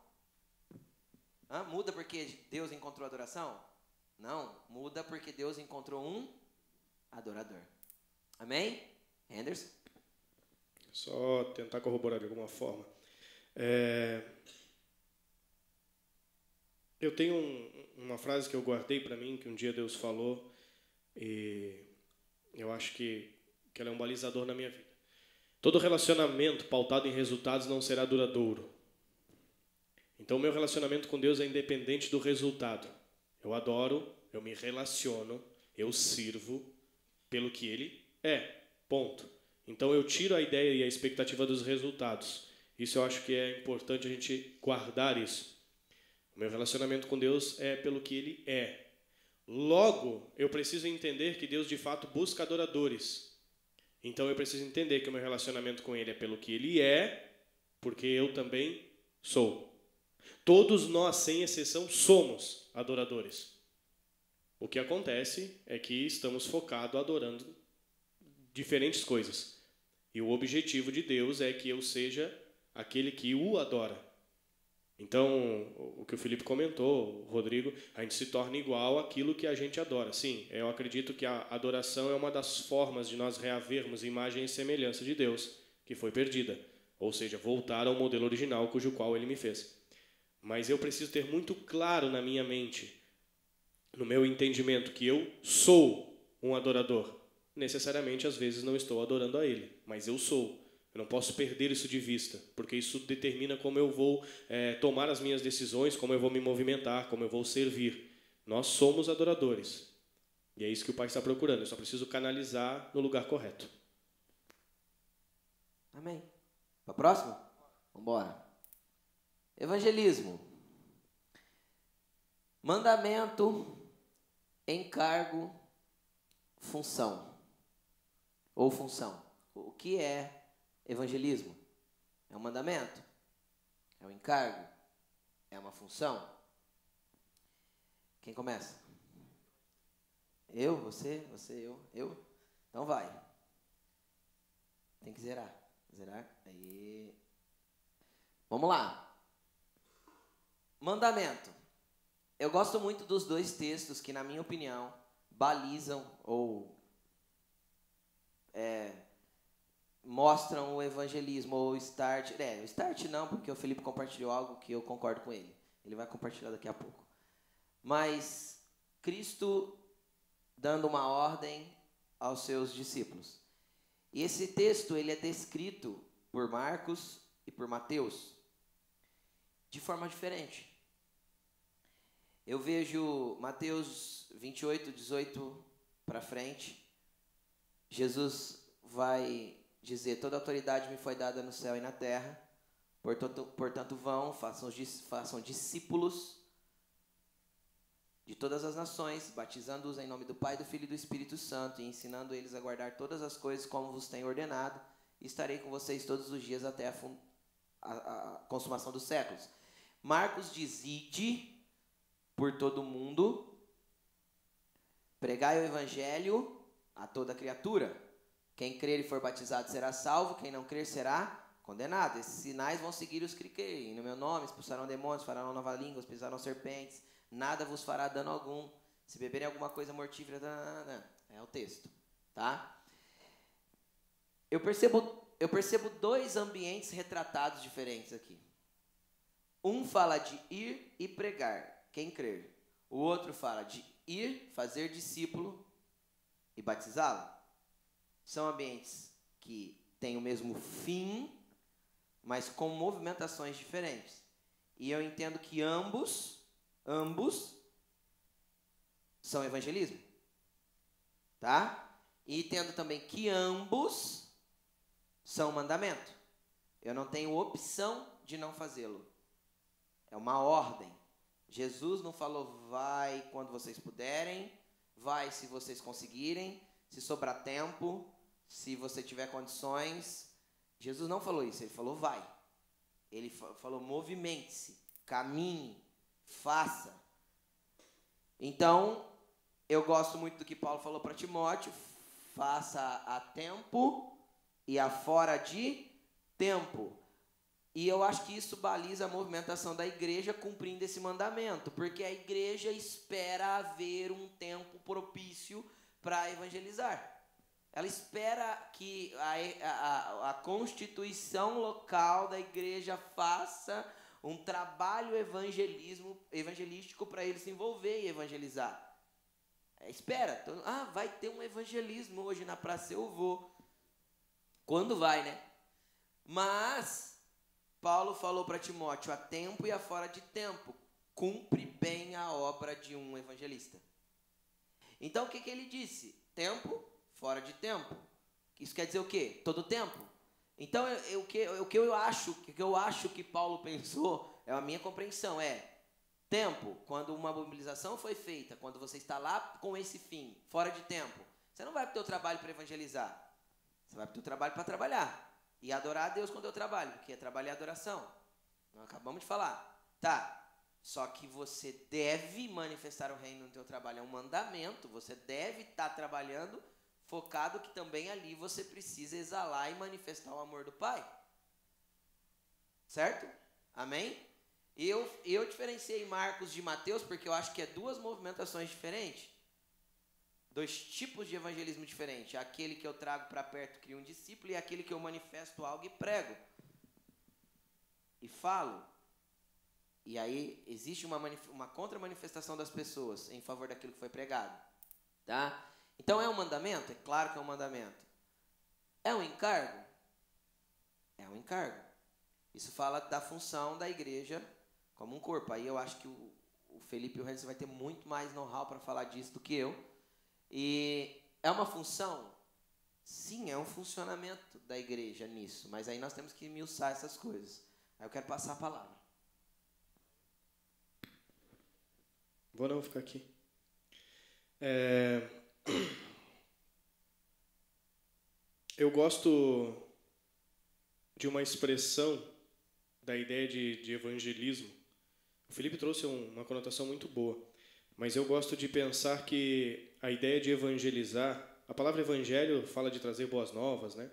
Muda porque Deus encontrou adoração? Não, muda porque Deus encontrou um adorador. Amém? Henderson? Só tentar corroborar de alguma forma. Eu tenho uma frase que eu guardei para mim, que um dia Deus falou, e eu acho que ela é um balizador na minha vida. Todo relacionamento pautado em resultados não será duradouro. Então, o meu relacionamento com Deus é independente do resultado. Eu adoro, eu me relaciono, eu sirvo pelo que Ele é. Ponto. Então, eu tiro a ideia e a expectativa dos resultados. Isso eu acho que é importante a gente guardar isso. O meu relacionamento com Deus é pelo que Ele é. Logo, eu preciso entender que Deus de fato busca adoradores. Então eu preciso entender que o meu relacionamento com Ele é pelo que Ele é, porque eu também sou. Todos nós, sem exceção, somos adoradores. O que acontece é que estamos focados adorando diferentes coisas. E o objetivo de Deus é que eu seja aquele que o adora. Então, o que o Felipe comentou, o Rodrigo, a gente se torna igual àquilo que a gente adora. Sim, eu acredito que a adoração é uma das formas de nós reavermos imagem e semelhança de Deus, que foi perdida. Ou seja, voltar ao modelo original cujo qual Ele me fez. Mas eu preciso ter muito claro na minha mente, no meu entendimento, que eu sou um adorador. Necessariamente, às vezes, não estou adorando a Ele, mas eu sou. Eu não posso perder isso de vista, porque isso determina como eu vou tomar as minhas decisões, como eu vou me movimentar, como eu vou servir. Nós somos adoradores. E é isso que o Pai está procurando. Eu só preciso canalizar no lugar correto. Amém. Para o próximo? Vamos embora. Evangelismo. Mandamento, encargo, função. Ou função. O que é evangelismo? É um mandamento? É um encargo? É uma função? Quem começa? Eu? Você? Eu? Então vai. Tem que zerar. Zerar. Aí. Vamos lá. Mandamento. Eu gosto muito dos dois textos que, na minha opinião, balizam ou mostram o evangelismo, ou o start. O start não, porque o Felipe compartilhou algo que eu concordo com ele. Ele vai compartilhar daqui a pouco. Mas Cristo dando uma ordem aos seus discípulos. E esse texto ele é descrito por Marcos e por Mateus de forma diferente. Eu vejo Mateus 28, 18 para frente. Jesus vai dizer: toda autoridade me foi dada no céu e na terra. Portanto vão, façam discípulos de todas as nações, batizando-os em nome do Pai, do Filho e do Espírito Santo, e ensinando eles a guardar todas as coisas como vos tenho ordenado. E estarei com vocês todos os dias até a consumação dos séculos. Marcos diz: ide por todo mundo, pregai o evangelho a toda criatura. Quem crer e for batizado será salvo, quem não crer será condenado. Esses sinais vão seguir os que crerem. No meu nome expulsarão demônios, falarão nova língua, pisarão serpentes, nada vos fará dano algum. Se beberem alguma coisa mortífera, é o texto, tá? Eu percebo dois ambientes retratados diferentes aqui. Um fala de ir e pregar, quem crer. O outro fala de ir, fazer discípulo e batizá-lo. São ambientes que têm o mesmo fim, mas com movimentações diferentes. E eu entendo que ambos são evangelismo. Tá? E entendo também que ambos são mandamento. Eu não tenho opção de não fazê-lo. É uma ordem. Jesus não falou: vai quando vocês puderem, vai se vocês conseguirem, se sobrar tempo, se você tiver condições. Jesus não falou isso, ele falou: vai. Ele falou: movimente-se, caminhe, faça. Então, eu gosto muito do que Paulo falou para Timóteo: faça a tempo e a fora de tempo. E eu acho que isso baliza a movimentação da igreja cumprindo esse mandamento, porque a igreja espera haver um tempo propício para evangelizar. Ela espera que a constituição local da igreja faça um trabalho evangelístico para ele se envolver e evangelizar. Espera, então, vai ter um evangelismo hoje na praça, eu vou. Quando vai, né? Mas Paulo falou para Timóteo, a tempo e a fora de tempo, cumpre bem a obra de um evangelista. Então o que ele disse? Tempo, fora de tempo. Isso quer dizer o quê? Todo tempo. Então o que eu acho que Paulo pensou, a minha compreensão tempo, quando uma mobilização foi feita, quando você está lá com esse fim, fora de tempo, você não vai para o teu trabalho para evangelizar, você vai para o teu trabalho para trabalhar e adorar a Deus com o teu trabalho, porque trabalho é adoração. Nós acabamos de falar. Tá, só que você deve manifestar o reino no teu trabalho, é um mandamento, você deve estar trabalhando focado que também ali você precisa exalar e manifestar o amor do Pai. Certo? Amém? Eu diferenciei Marcos de Mateus porque eu acho que é duas movimentações diferentes. Dois tipos de evangelismo diferentes. Aquele que eu trago para perto, crio um discípulo, e aquele que eu manifesto algo e prego. E falo. E aí existe uma contra-manifestação das pessoas em favor daquilo que foi pregado. Tá? Então é um mandamento? É claro que é um mandamento. É um encargo? É um encargo. Isso fala da função da igreja como um corpo. Aí eu acho que o Felipe e o Renzo vai ter muito mais know-how para falar disso do que eu. E é uma função? Sim, é um funcionamento da igreja nisso. Mas aí nós temos que esmiuçar essas coisas. Aí eu quero passar a palavra. Vou não ficar aqui. Eu gosto de uma expressão da ideia de evangelismo. O Felipe trouxe uma conotação muito boa, mas eu gosto de pensar que a ideia de evangelizar, a palavra evangelho fala de trazer boas novas, né?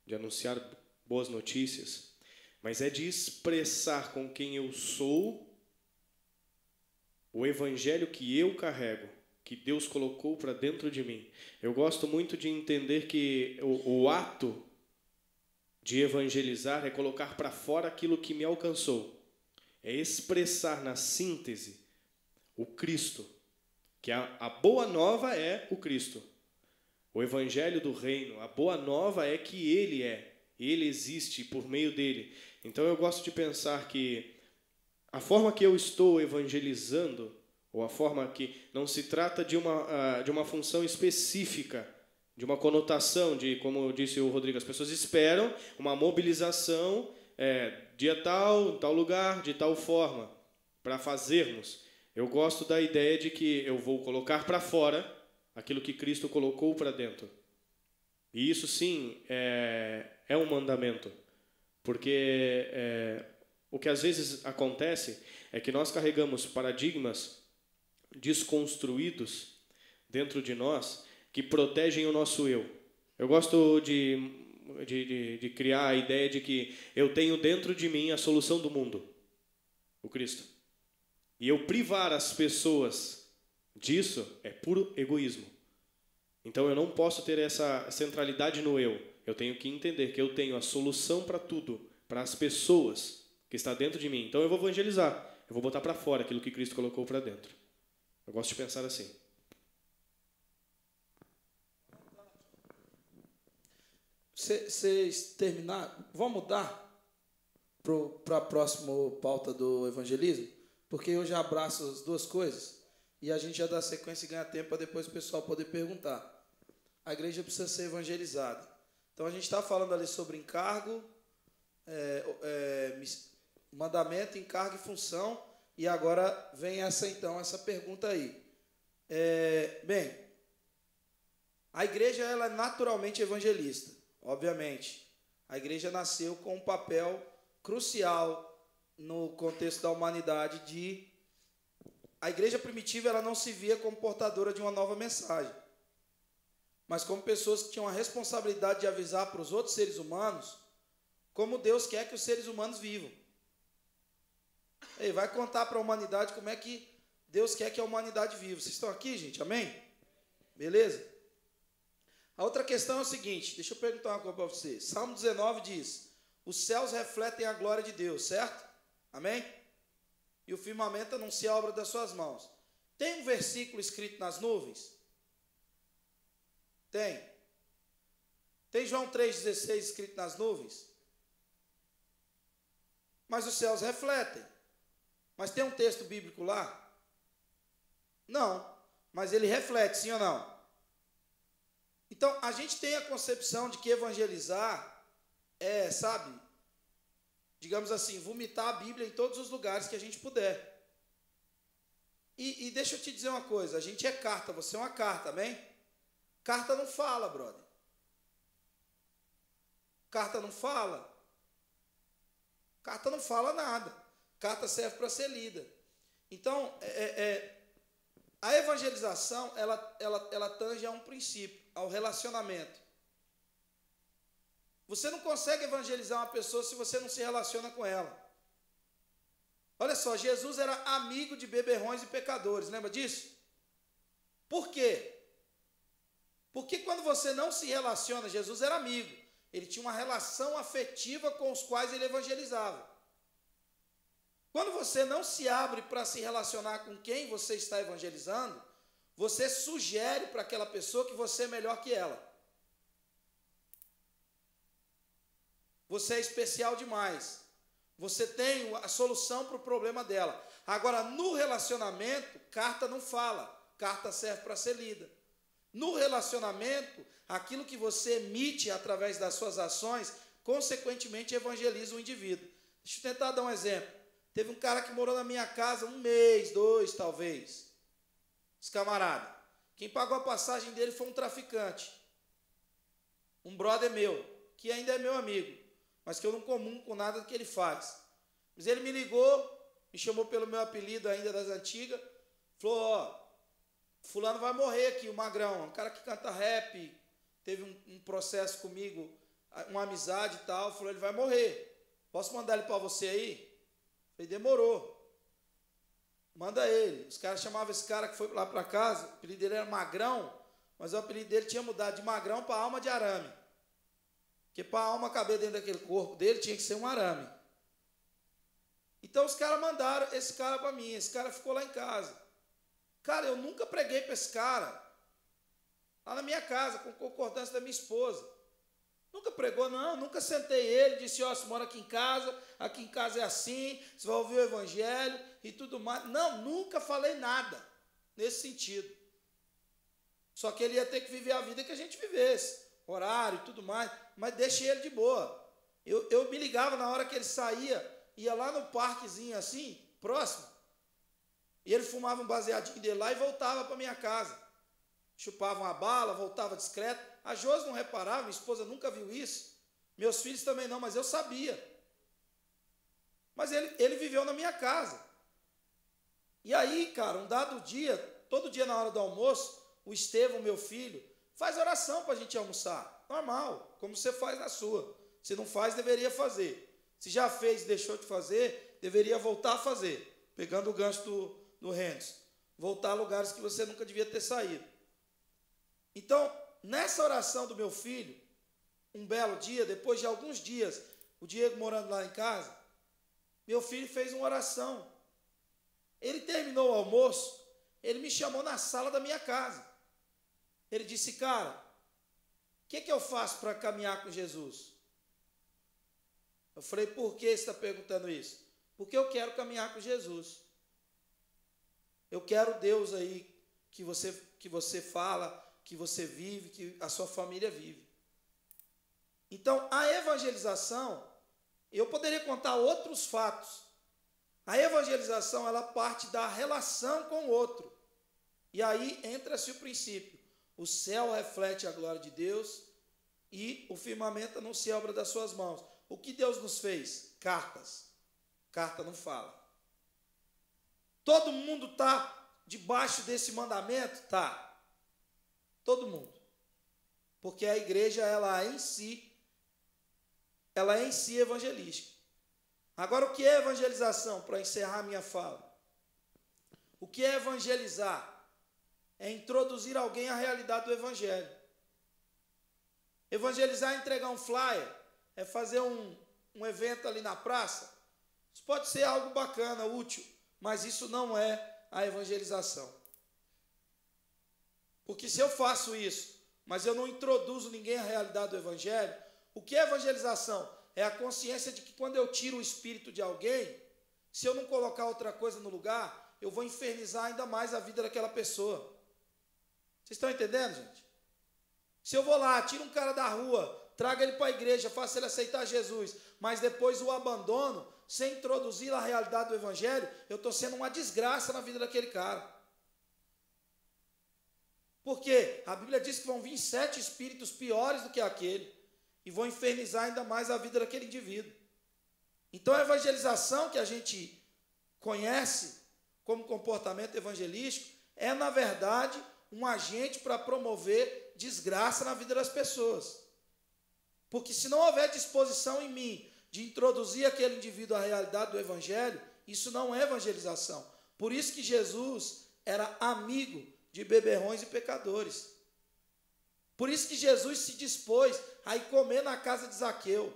De anunciar boas notícias, mas é de expressar com quem eu sou o evangelho que eu carrego, que Deus colocou para dentro de mim. Eu gosto muito de entender que o ato de evangelizar é colocar para fora aquilo que me alcançou. É expressar na síntese o Cristo, que a boa nova é o Cristo. O evangelho do reino, a boa nova é que Ele existe por meio dele. Então eu gosto de pensar que a forma que eu estou evangelizando, ou a forma que não se trata de uma função específica, de uma conotação, como disse o Rodrigo, as pessoas esperam uma mobilização dia tal, em tal lugar, de tal forma, para fazermos. Eu gosto da ideia de que eu vou colocar para fora aquilo que Cristo colocou para dentro. E isso sim é um mandamento, porque o que às vezes acontece é que nós carregamos paradigmas desconstruídos dentro de nós que protegem o nosso eu. Eu gosto de criar a ideia de que eu tenho dentro de mim a solução do mundo, o Cristo. E eu privar as pessoas disso é puro egoísmo. Então eu não posso ter essa centralidade no eu. Eu tenho que entender que eu tenho a solução para tudo, para as pessoas que está dentro de mim. Então eu vou evangelizar, eu vou botar para fora aquilo que Cristo colocou para dentro. Eu gosto de pensar assim. Vocês terminaram? Vamos mudar para a próxima pauta do evangelismo? Porque eu já abraço as duas coisas e a gente já dá sequência e ganha tempo para depois o pessoal poder perguntar. A igreja precisa ser evangelizada. Então a gente está falando ali sobre encargo, mandamento, encargo e função. E agora vem essa pergunta aí. Bem, a igreja ela é naturalmente evangelista, obviamente. A igreja nasceu com um papel crucial no contexto da humanidade. A igreja primitiva ela não se via como portadora de uma nova mensagem, mas como pessoas que tinham a responsabilidade de avisar para os outros seres humanos como Deus quer que os seres humanos vivam. Ele vai contar para a humanidade como é que Deus quer que a humanidade viva. Vocês estão aqui, gente? Amém? Beleza? A outra questão é o seguinte, deixa eu perguntar uma coisa para vocês. Salmo 19 diz, os céus refletem a glória de Deus, certo? Amém? E o firmamento anuncia a obra das suas mãos. Tem um versículo escrito nas nuvens? Tem. Tem João 3,16 escrito nas nuvens? Mas os céus refletem. Mas tem um texto bíblico lá? Não. Mas ele reflete, sim ou não? Então, a gente tem a concepção de que evangelizar é, sabe, digamos assim, vomitar a Bíblia em todos os lugares que a gente puder. E deixa eu te dizer uma coisa, a gente é carta, você é uma carta, amém? Carta não fala, brother. Carta não fala. Carta não fala nada. Carta serve para ser lida. Então, a evangelização, ela tange a um princípio, ao relacionamento. Você não consegue evangelizar uma pessoa se você não se relaciona com ela. Olha só, Jesus era amigo de beberrões e pecadores, lembra disso? Por quê? Porque quando você não se relaciona, Jesus era amigo, ele tinha uma relação afetiva com os quais ele evangelizava. Quando você não se abre para se relacionar com quem você está evangelizando, você sugere para aquela pessoa que você é melhor que ela. Você é especial demais. Você tem a solução para o problema dela. Agora, no relacionamento, carta não fala. Carta serve para ser lida. No relacionamento, aquilo que você emite através das suas ações, consequentemente evangeliza o indivíduo. Deixa eu tentar dar um exemplo. Teve um cara que morou na minha casa 1 mês, 2 talvez. Esse camarada. Quem pagou a passagem dele foi um traficante. Um brother meu, que ainda é meu amigo, mas que eu não comungo com nada do que ele faz. Mas ele me ligou, me chamou pelo meu apelido ainda das antigas, falou, ó, fulano vai morrer aqui, o Magrão, um cara que canta rap, teve um processo comigo, uma amizade e tal, falou, ele vai morrer, posso mandar ele para você aí? Falei, demorou. Manda ele. Os caras chamavam esse cara que foi lá para casa, o apelido dele era Magrão, mas o apelido dele tinha mudado de Magrão para Alma de Arame. Porque para a alma caber dentro daquele corpo dele, tinha que ser um arame. Então os caras mandaram esse cara para mim, esse cara ficou lá em casa. Cara, eu nunca preguei para esse cara, lá na minha casa, com concordância da minha esposa. Nunca pregou, não, nunca sentei ele, disse, ó, você mora aqui em casa é assim, você vai ouvir o evangelho e tudo mais. Não, nunca falei nada nesse sentido. Só que ele ia ter que viver a vida que a gente vivesse, horário e tudo mais, mas deixei ele de boa. Eu me ligava na hora que ele saía, ia lá no parquezinho assim, próximo, e ele fumava um baseadinho dele lá e voltava para minha casa. Chupava uma bala, voltava discreto. A Josi não reparava, minha esposa nunca viu isso. Meus filhos também não, mas eu sabia. Mas ele viveu na minha casa. E aí, cara, um dado dia, todo dia na hora do almoço, o Estevão, meu filho, faz oração para a gente almoçar. Normal, como você faz na sua. Se não faz, deveria fazer. Se já fez e deixou de fazer, deveria voltar a fazer. Pegando o gancho do Renzo. Voltar a lugares que você nunca devia ter saído. Então, nessa oração do meu filho, um belo dia, depois de alguns dias, o Diego morando lá em casa, meu filho fez uma oração. Ele terminou o almoço, ele me chamou na sala da minha casa. Ele disse, cara, o que eu faço para caminhar com Jesus? Eu falei, por que você está perguntando isso? Porque eu quero caminhar com Jesus. Eu quero Deus aí que você fala, que você vive, que a sua família vive. Então, a evangelização, eu poderia contar outros fatos. A evangelização, ela parte da relação com o outro. E aí entra-se o princípio. O céu reflete a glória de Deus e o firmamento anuncia a obra das suas mãos. O que Deus nos fez? Cartas. Carta não fala. Todo mundo está debaixo desse mandamento? Tá. Todo mundo. Porque a igreja, ela em si, ela é em si evangelística. Agora, o que é evangelização? Para encerrar minha fala. O que é evangelizar? É introduzir alguém à realidade do evangelho. Evangelizar é entregar um flyer, é fazer um evento ali na praça. Isso pode ser algo bacana, útil, mas isso não é a evangelização. Porque se eu faço isso, mas eu não introduzo ninguém à realidade do evangelho, o que é evangelização? É a consciência de que quando eu tiro o espírito de alguém, se eu não colocar outra coisa no lugar, eu vou infernizar ainda mais a vida daquela pessoa. Vocês estão entendendo, gente? Se eu vou lá, tiro um cara da rua, trago ele para a igreja, faço ele aceitar Jesus, mas depois o abandono, sem introduzir a realidade do evangelho, eu estou sendo uma desgraça na vida daquele cara. Porque a Bíblia diz que vão vir 7 espíritos piores do que aquele, e vão infernizar ainda mais a vida daquele indivíduo. Então a evangelização que a gente conhece como comportamento evangelístico é, na verdade, um agente para promover desgraça na vida das pessoas. Porque se não houver disposição em mim de introduzir aquele indivíduo à realidade do evangelho, isso não é evangelização. Por isso que Jesus era amigo de beberrões e pecadores. Por isso que Jesus se dispôs a ir comer na casa de Zaqueu.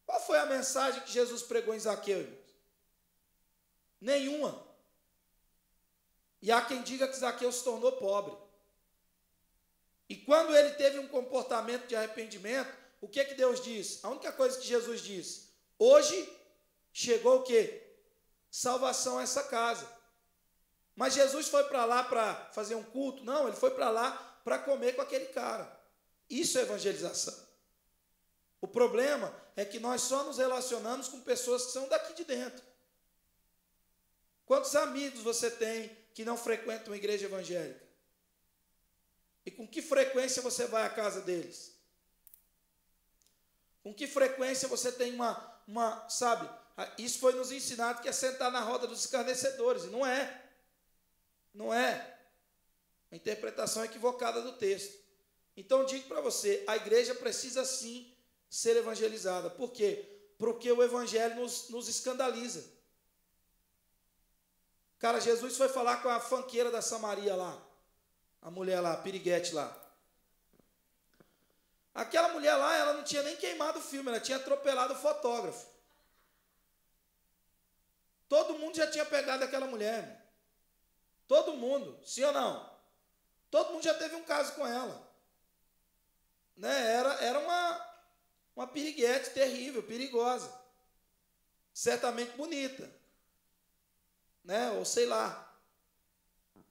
Qual foi a mensagem que Jesus pregou em Zaqueu, irmãos? Nenhuma. E há quem diga que Zaqueu se tornou pobre. E quando ele teve um comportamento de arrependimento, o que Deus diz? A única coisa que Jesus diz: hoje chegou o quê? Salvação a essa casa. Mas Jesus foi para lá para fazer um culto? Não, ele foi para lá para comer com aquele cara. Isso é evangelização. O problema é que nós só nos relacionamos com pessoas que são daqui de dentro. Quantos amigos você tem que não frequentam uma igreja evangélica? E com que frequência você vai à casa deles? Com que frequência você tem sabe, isso foi nos ensinado que é sentar na roda dos escarnecedores, e não é. Não é. A interpretação equivocada do texto. Então eu digo para você, a igreja precisa sim ser evangelizada. Por quê? Porque o evangelho nos escandaliza. Cara, Jesus foi falar com a fanqueira da Samaria lá, a mulher lá, a piriguete lá. Aquela mulher lá, ela não tinha nem queimado o filme, ela tinha atropelado o fotógrafo. Todo mundo já tinha pegado aquela mulher, irmão. Todo mundo, sim ou não? Todo mundo já teve um caso com ela. Né? Era uma piriguete terrível, perigosa. Certamente bonita. Né? Ou sei lá.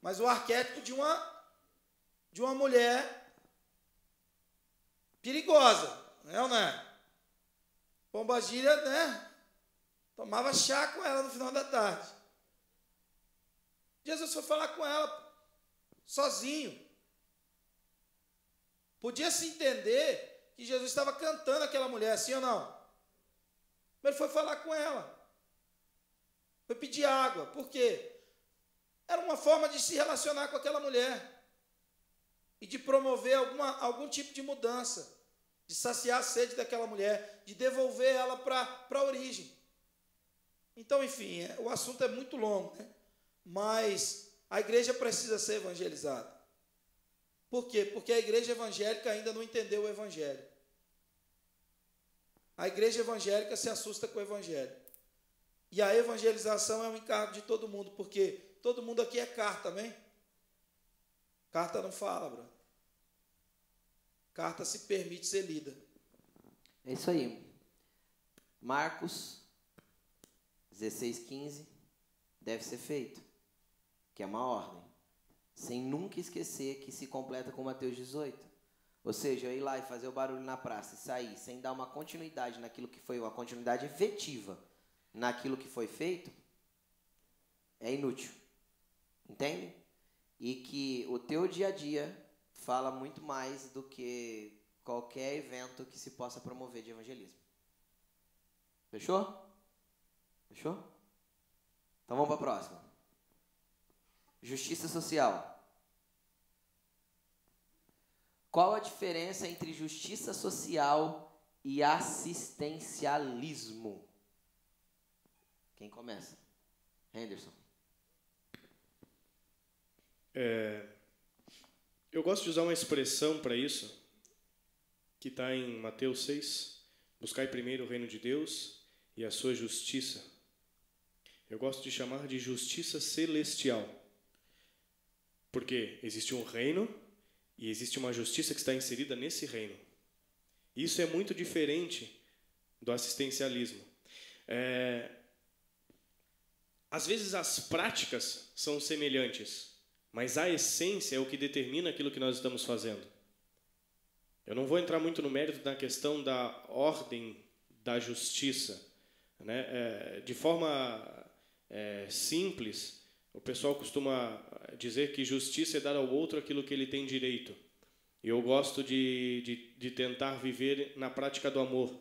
Mas o arquétipo de uma mulher perigosa, né ou não é? Pombagira, né? Tomava chá com ela no final da tarde. Jesus foi falar com ela sozinho. Podia-se entender que Jesus estava cantando aquela mulher, sim ou não? Mas ele foi falar com ela. Foi pedir água. Por quê? Era uma forma de se relacionar com aquela mulher. E de promover algum tipo de mudança. De saciar a sede daquela mulher. De devolver ela para a origem. Então, enfim, o assunto é muito longo, né? Mas a igreja precisa ser evangelizada. Por quê? Porque a igreja evangélica ainda não entendeu o evangelho. A igreja evangélica se assusta com o evangelho. E a evangelização é um encargo de todo mundo, porque todo mundo aqui é carta, amém? Carta não fala, brother. Carta se permite ser lida. É isso aí. Marcos 16:15 deve ser feito, que é uma ordem, sem nunca esquecer que se completa com Mateus 18. Ou seja, eu ir lá e fazer o barulho na praça e sair sem dar uma continuidade naquilo que foi, uma continuidade efetiva naquilo que foi feito, é inútil. Entende? E que o teu dia a dia fala muito mais do que qualquer evento que se possa promover de evangelismo. Fechou? Fechou? Então vamos para a próxima. Justiça social. Qual a diferença entre justiça social e assistencialismo. Quem começa? Henderson. Eu gosto de usar uma expressão para isso, que está em Mateus 6. Buscai primeiro o reino de Deus e a sua justiça. Eu gosto de chamar de justiça celestial. Porque existe um reino e existe uma justiça que está inserida nesse reino. Isso é muito diferente do assistencialismo. Às vezes as práticas são semelhantes, mas a essência é o que determina aquilo que nós estamos fazendo. Eu não vou entrar muito no mérito da questão da ordem da justiça, né? De forma simples, o pessoal costuma dizer que justiça é dar ao outro aquilo que ele tem direito. E eu gosto de tentar viver na prática do amor,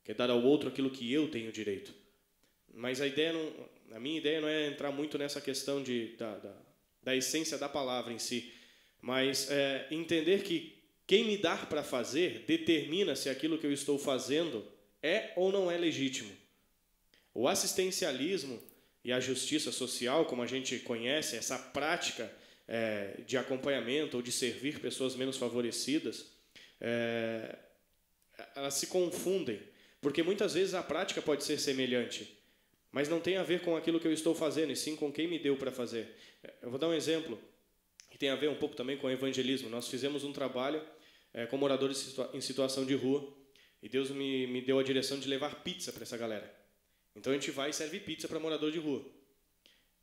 que é dar ao outro aquilo que eu tenho direito. Mas a minha ideia não é entrar muito nessa questão da essência da palavra em si, mas entender que quem me dá para fazer determina se aquilo que eu estou fazendo é ou não é legítimo. O assistencialismo e a justiça social, como a gente conhece, essa prática de acompanhamento ou de servir pessoas menos favorecidas, elas se confundem, porque muitas vezes a prática pode ser semelhante, mas não tem a ver com aquilo que eu estou fazendo, e sim com quem me deu para fazer. Eu vou dar um exemplo que tem a ver um pouco também com o evangelismo. Nós fizemos um trabalho com moradores em situação de rua, e Deus me deu a direção de levar pizza para essa galera. Então a gente vai e serve pizza para morador de rua.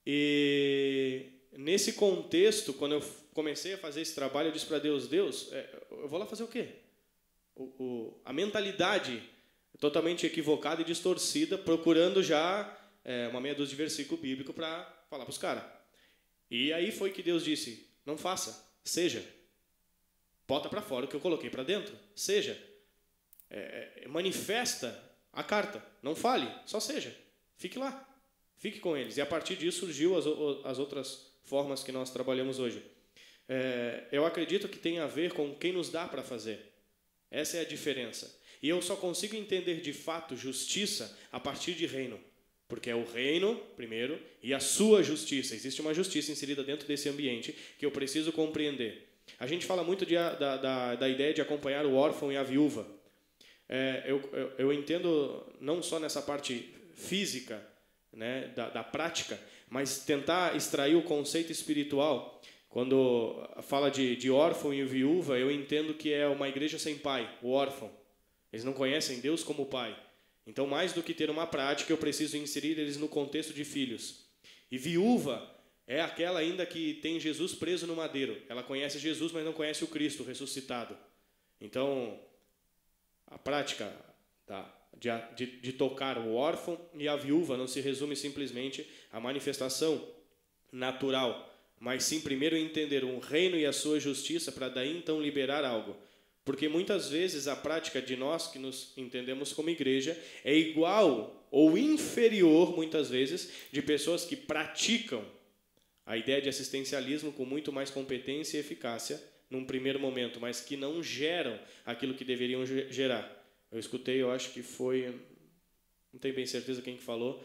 E nesse contexto, quando eu comecei a fazer esse trabalho, eu disse para Deus, eu vou lá fazer o quê? A mentalidade totalmente equivocada e distorcida, procurando já uma meia dúzia de versículo bíblico para falar para os caras. E aí foi que Deus disse, não faça, seja. Bota para fora o que eu coloquei para dentro, seja. Manifesta a carta, não fale, só seja. Fique lá, fique com eles. E a partir disso surgiu as outras formas que nós trabalhamos hoje. Eu acredito que tem a ver com quem nos dá para fazer. Essa é a diferença. E eu só consigo entender de fato justiça a partir de reino. Porque é o reino, primeiro, e a sua justiça. Existe uma justiça inserida dentro desse ambiente que eu preciso compreender. A gente fala muito da ideia de acompanhar o órfão e a viúva. Eu entendo não só nessa parte física, né, da prática, mas tentar extrair o conceito espiritual. Quando fala de órfão e viúva, eu entendo que é uma igreja sem pai, o órfão. Eles não conhecem Deus como pai. Então, mais do que ter uma prática, eu preciso inserir eles no contexto de filhos. E viúva é aquela ainda que tem Jesus preso no madeiro. Ela conhece Jesus, mas não conhece o Cristo ressuscitado. Então, a prática de tocar o órfão e a viúva não se resume simplesmente à manifestação natural, mas sim primeiro entender um reino e a sua justiça para daí então liberar algo. Porque muitas vezes a prática de nós que nos entendemos como igreja é igual ou inferior, muitas vezes, de pessoas que praticam a ideia de assistencialismo com muito mais competência e eficácia num primeiro momento, mas que não geram aquilo que deveriam gerar. Eu escutei, eu acho que foi, não tenho bem certeza quem que falou,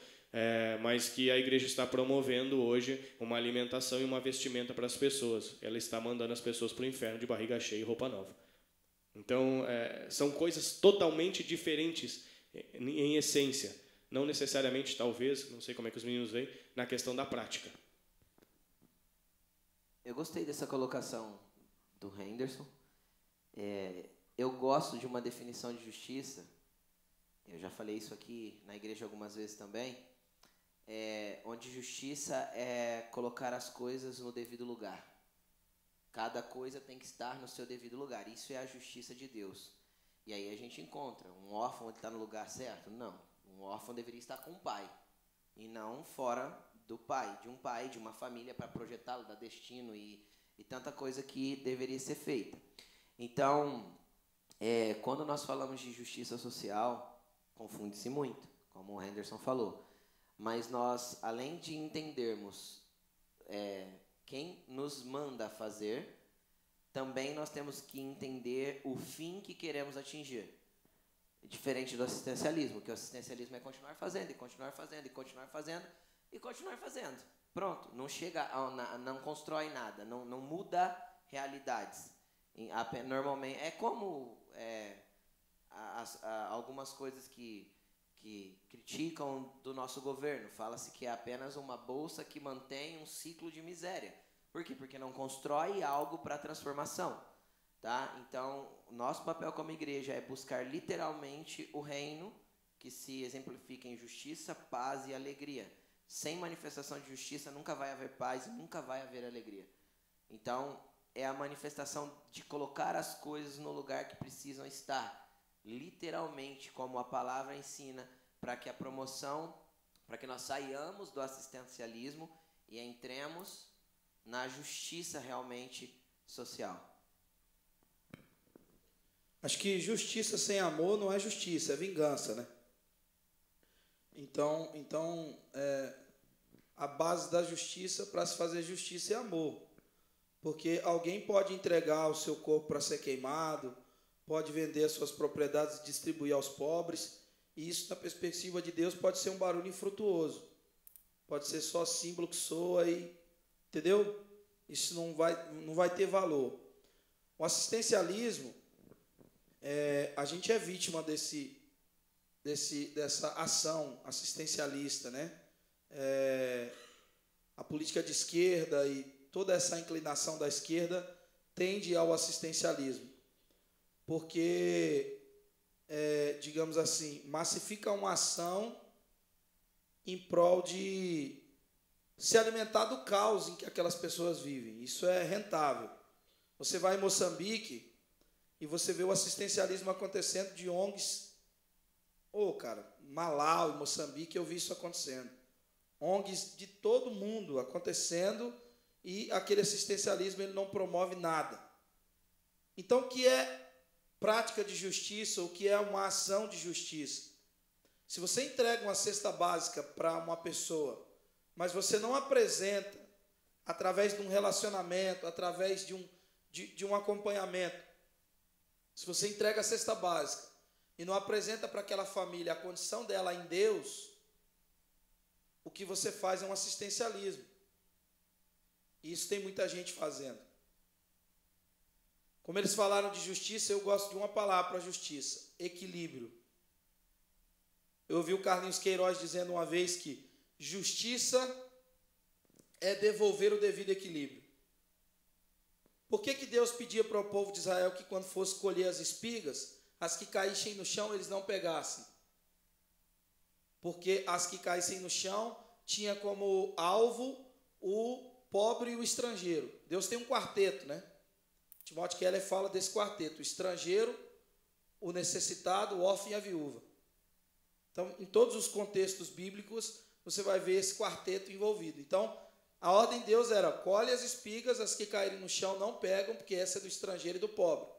mas que a igreja está promovendo hoje uma alimentação e uma vestimenta para as pessoas. Ela está mandando as pessoas para o inferno de barriga cheia e roupa nova. Então, são coisas totalmente diferentes em essência. Não necessariamente, talvez, não sei como é que os meninos veem, na questão da prática. Eu gostei dessa colocação do Henderson. Eu gosto de uma definição de justiça. Eu já falei isso aqui na igreja algumas vezes também. Onde justiça é colocar as coisas no devido lugar. Cada coisa tem que estar no seu devido lugar. Isso é a justiça de Deus. E aí a gente encontra um órfão, ele está no lugar certo? Não. Um órfão deveria estar com o pai. E não fora do pai, de uma família para projetá-lo, dar destino e tanta coisa que deveria ser feita. Então, quando nós falamos de justiça social, confunde-se muito, como o Henderson falou. Mas nós, além de entendermos quem nos manda fazer, também nós temos que entender o fim que queremos atingir. Diferente do assistencialismo, que o assistencialismo é continuar fazendo, e continuar fazendo, e continuar fazendo, e continuar fazendo. Pronto, não chega, não constrói nada, não muda realidades. Normalmente, é como algumas coisas que criticam do nosso governo. Fala-se que é apenas uma bolsa que mantém um ciclo de miséria. Por quê? Porque não constrói algo para transformação. Tá? Então, nosso papel como igreja é buscar literalmente o reino que se exemplifica em justiça, paz e alegria. Sem manifestação de justiça nunca vai haver paz e nunca vai haver alegria. Então, é a manifestação de colocar as coisas no lugar que precisam estar. Literalmente, como a palavra ensina, para que a promoção, para que nós saiamos do assistencialismo e entremos na justiça realmente social. Acho que justiça sem amor não é justiça, é vingança, né? Então a base da justiça, para se fazer justiça, é amor. Porque alguém pode entregar o seu corpo para ser queimado, pode vender as suas propriedades e distribuir aos pobres, e isso, na perspectiva de Deus, pode ser um barulho infrutuoso. Pode ser só símbolo que soa e... Entendeu? Isso não vai ter valor. O assistencialismo, a gente é vítima dessa ação assistencialista, né? A política de esquerda e toda essa inclinação da esquerda tende ao assistencialismo, porque, digamos assim, massifica uma ação em prol de se alimentar do caos em que aquelas pessoas vivem. Isso é rentável. Você vai em Moçambique e você vê o assistencialismo acontecendo de ONGs. Malau e Moçambique, eu vi isso acontecendo. ONGs de todo mundo acontecendo, e aquele assistencialismo ele não promove nada. Então, o que é prática de justiça, o que é uma ação de justiça? Se você entrega uma cesta básica para uma pessoa, mas você não apresenta, através de um relacionamento, através de um acompanhamento, se você entrega a cesta básica e não apresenta para aquela família a condição dela em Deus, o que você faz é um assistencialismo. E isso tem muita gente fazendo. Como eles falaram de justiça, eu gosto de uma palavra para justiça: equilíbrio. Eu ouvi o Carlinhos Queiroz dizendo uma vez que justiça é devolver o devido equilíbrio. Por que Deus pedia para o povo de Israel que, quando fosse colher as espigas, as que caíssem no chão eles não pegassem? Porque as que caíssem no chão tinha como alvo o pobre e o estrangeiro. Deus tem um quarteto, né? Timóteo Keller fala desse quarteto: o estrangeiro, o necessitado, o órfão e a viúva. Então, em todos os contextos bíblicos, você vai ver esse quarteto envolvido. Então, a ordem de Deus era: colhe as espigas, as que caírem no chão não pegam, porque essa é do estrangeiro e do pobre.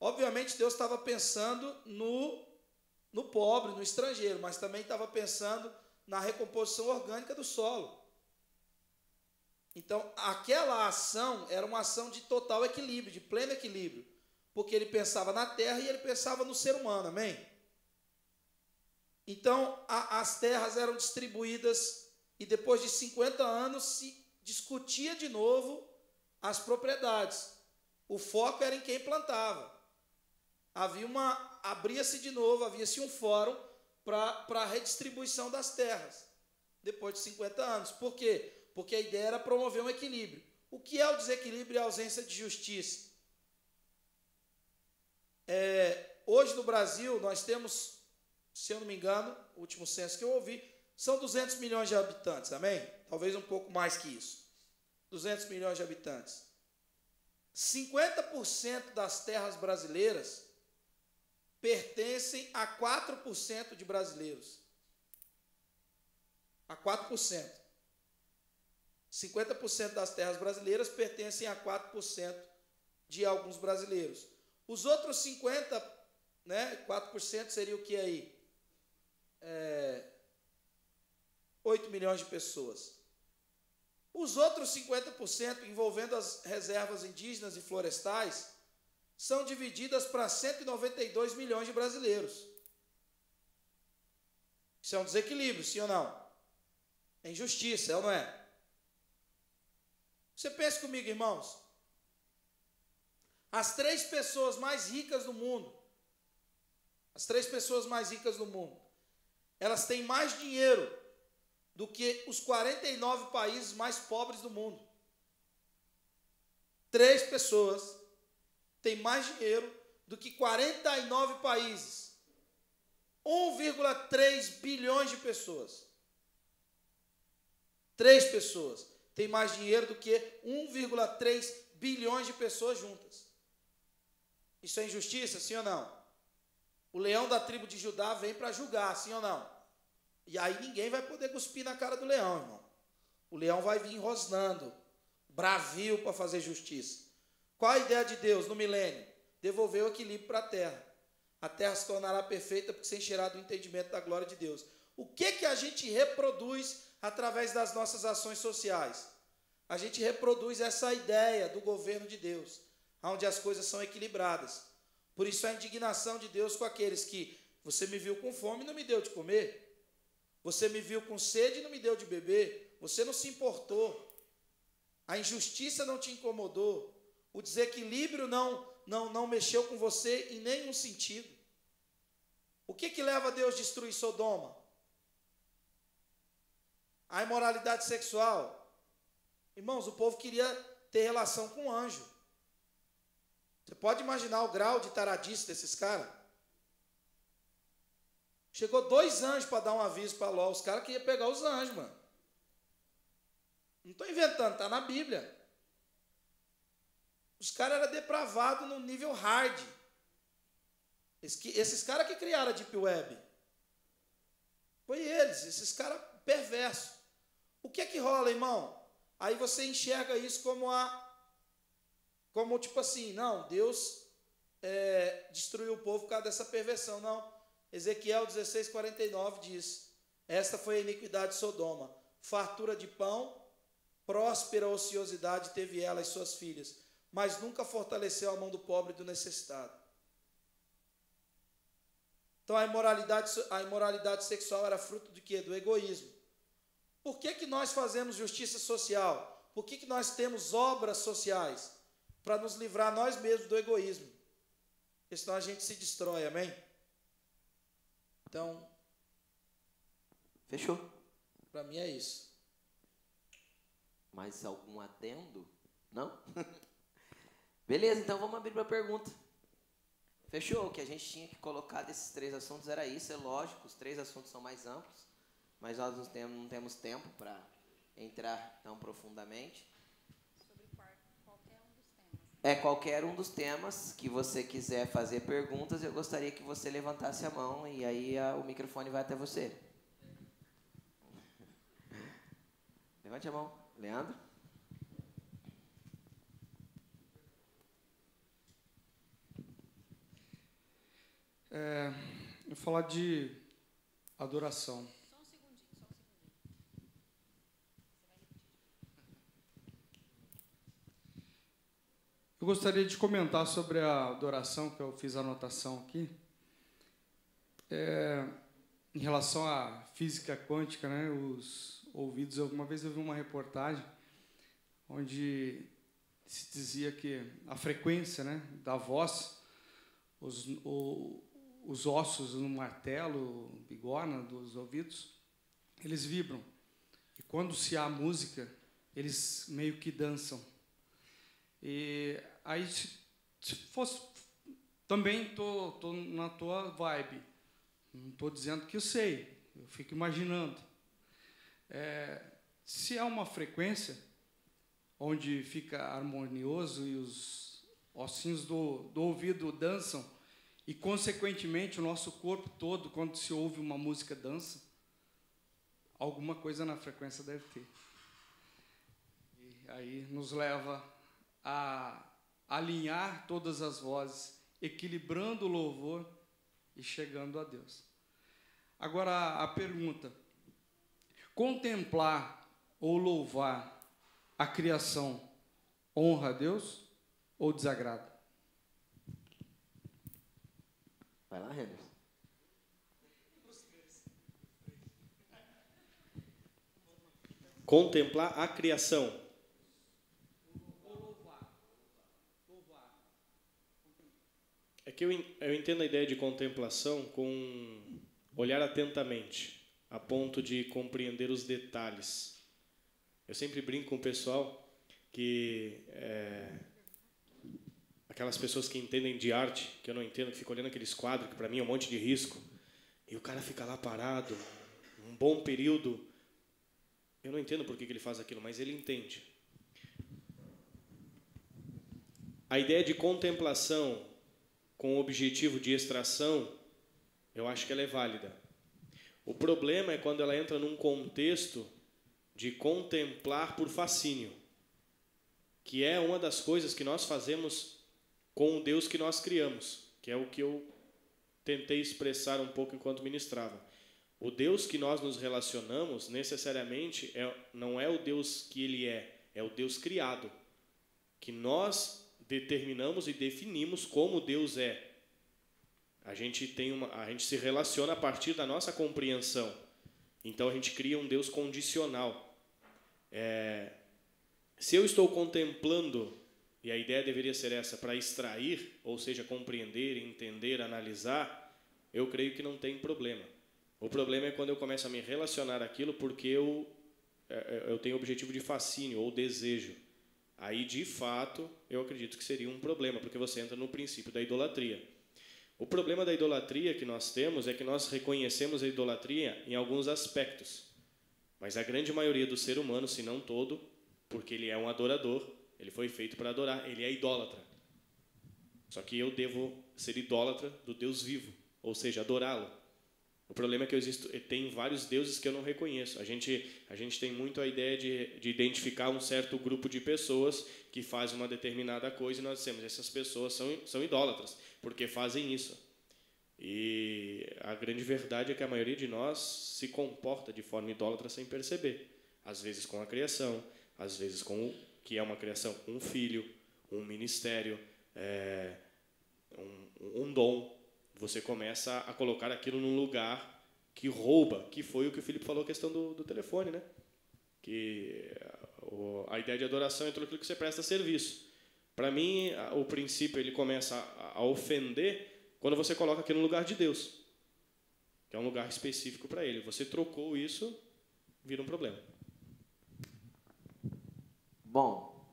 Obviamente, Deus estava pensando no pobre, no estrangeiro, mas também estava pensando na recomposição orgânica do solo. Então, aquela ação era uma ação de total equilíbrio, de pleno equilíbrio, porque ele pensava na terra e ele pensava no ser humano, amém? Então, as terras eram distribuídas e depois de 50 anos se discutia de novo as propriedades. O foco era em quem plantava. Abria-se de novo, havia-se um fórum para a redistribuição das terras, depois de 50 anos. Por quê? Porque a ideia era promover um equilíbrio. O que é o desequilíbrio e a ausência de justiça? Hoje no Brasil nós temos, se eu não me engano, o último censo que eu ouvi, são 200 milhões de habitantes, amém? Talvez um pouco mais que isso. 200 milhões de habitantes. 50% das terras brasileiras pertencem a 4% de brasileiros. A 4%. 50% das terras brasileiras pertencem a 4% de alguns brasileiros. Os outros 50%, né, 4% seria o que aí? 8 milhões de pessoas. Os outros 50%, envolvendo as reservas indígenas e florestais, são divididas para 192 milhões de brasileiros. Isso é um desequilíbrio, sim ou não? É injustiça, é ou não é? Você pensa comigo, irmãos. As 3 pessoas mais ricas do mundo, elas têm mais dinheiro do que os 49 países mais pobres do mundo. 3 pessoas têm mais dinheiro do que 49 países. 1,3 bilhões de pessoas. 3 pessoas têm mais dinheiro do que 1,3 bilhões de pessoas juntas. Isso é injustiça, sim ou não? O leão da tribo de Judá vem para julgar, sim ou não? E aí ninguém vai poder cuspir na cara do leão, irmão. O leão vai vir rosnando, bravio para fazer justiça. Qual a ideia de Deus no milênio? Devolver o equilíbrio para a terra. A terra se tornará perfeita porque se encherá do entendimento da glória de Deus. O que a gente reproduz através das nossas ações sociais? A gente reproduz essa ideia do governo de Deus, onde as coisas são equilibradas. Por isso a indignação de Deus com aqueles que você me viu com fome e não me deu de comer. Você me viu com sede e não me deu de beber. Você não se importou. A injustiça não te incomodou. O desequilíbrio não mexeu com você em nenhum sentido. O que leva a Deus a destruir Sodoma? A imoralidade sexual. Irmãos, o povo queria ter relação com um anjo. Você pode imaginar o grau de taradice desses caras? Chegou 2 anjos para dar um aviso para Ló. Os caras queriam pegar os anjos, mano. Não estou inventando, está na Bíblia. Os caras eram depravados no nível hard. Esses caras que criaram a Deep Web. Foi eles, esses caras perversos. O que é que rola, irmão? Aí você enxerga isso como tipo assim, não, Deus destruiu o povo por causa dessa perversão. Não. Ezequiel 16:49 diz: esta foi a iniquidade de Sodoma, fartura de pão, próspera ociosidade teve ela e suas filhas, mas nunca fortaleceu a mão do pobre e do necessitado. Então a imoralidade sexual era fruto de quê? Do egoísmo. Por que nós fazemos justiça social? Por que nós temos obras sociais? Para nos livrar nós mesmos do egoísmo. Porque senão a gente se destrói, amém? Então, fechou. Para mim é isso. Mais algum adendo? Não? Beleza, então vamos abrir para a pergunta. Fechou? O que a gente tinha que colocar desses 3 assuntos era isso, é lógico, os 3 assuntos são mais amplos, mas nós não temos tempo para entrar tão profundamente. Sobre qualquer um dos temas. Qualquer um dos temas que você quiser fazer perguntas, eu gostaria que você levantasse a mão e aí o microfone vai até você. Levante a mão. Leandro? Eu vou falar de adoração. Só um segundinho. Você vai repetir. Eu gostaria de comentar sobre a adoração, que eu fiz a anotação aqui. Em relação à física quântica, né, os ouvidos. Alguma vez eu vi uma reportagem onde se dizia que a frequência, né, da voz, os ossos no martelo, bigorna dos ouvidos, eles vibram. E quando se há música, eles meio que dançam. E aí, se fosse... Também estou na tua vibe. Não estou dizendo que eu sei. Eu fico imaginando. Se há uma frequência onde fica harmonioso e os ossinhos do ouvido dançam, e, consequentemente, o nosso corpo todo, quando se ouve uma música, dança, alguma coisa na frequência deve ter. E aí nos leva a alinhar todas as vozes, equilibrando o louvor e chegando a Deus. Agora, a pergunta: contemplar ou louvar a criação honra a Deus ou desagrada? Vai lá, Henderson. Contemplar a criação. É que eu entendo a ideia de contemplação com olhar atentamente, a ponto de compreender os detalhes. Eu sempre brinco com o pessoal que aquelas pessoas que entendem de arte, que eu não entendo, que ficam olhando aqueles quadros, que para mim é um monte de risco, e o cara fica lá parado, um bom período. Eu não entendo por que ele faz aquilo, mas ele entende. A ideia de contemplação com o objetivo de extração, eu acho que ela é válida. O problema é quando ela entra num contexto de contemplar por fascínio, que é uma das coisas que nós fazemos com o Deus que nós criamos, que é o que eu tentei expressar um pouco enquanto ministrava. O Deus que nós nos relacionamos, necessariamente, não é o Deus que Ele é o Deus criado, que nós determinamos e definimos como Deus é. A gente se relaciona a partir da nossa compreensão. Então, a gente cria um Deus condicional. Se eu estou contemplando, e a ideia deveria ser essa, para extrair, ou seja, compreender, entender, analisar, eu creio que não tem problema. O problema é quando eu começo a me relacionar àquilo porque eu tenho objetivo de fascínio ou desejo. Aí, de fato, eu acredito que seria um problema, porque você entra no princípio da idolatria. O problema da idolatria que nós temos é que nós reconhecemos a idolatria em alguns aspectos. Mas a grande maioria do ser humano, se não todo, porque ele é um adorador, ele foi feito para adorar, ele é idólatra. Só que eu devo ser idólatra do Deus vivo, ou seja, adorá-lo. O problema é que tem vários deuses que eu não reconheço. A gente tem muito a ideia de identificar um certo grupo de pessoas que fazem uma determinada coisa e nós dizemos, essas pessoas são idólatras, porque fazem isso. E a grande verdade é que a maioria de nós se comporta de forma idólatra sem perceber. Às vezes com a criação, às vezes com o que é uma criação, um filho, um ministério, um dom. Você começa a colocar aquilo num lugar que rouba, que foi o que o Filipe falou, a questão do telefone, né? Que a ideia de adoração é tudo aquilo que você presta serviço. Para mim, o princípio ele começa a ofender quando você coloca aquilo no lugar de Deus, que é um lugar específico para ele. Você trocou isso, vira um problema. Bom,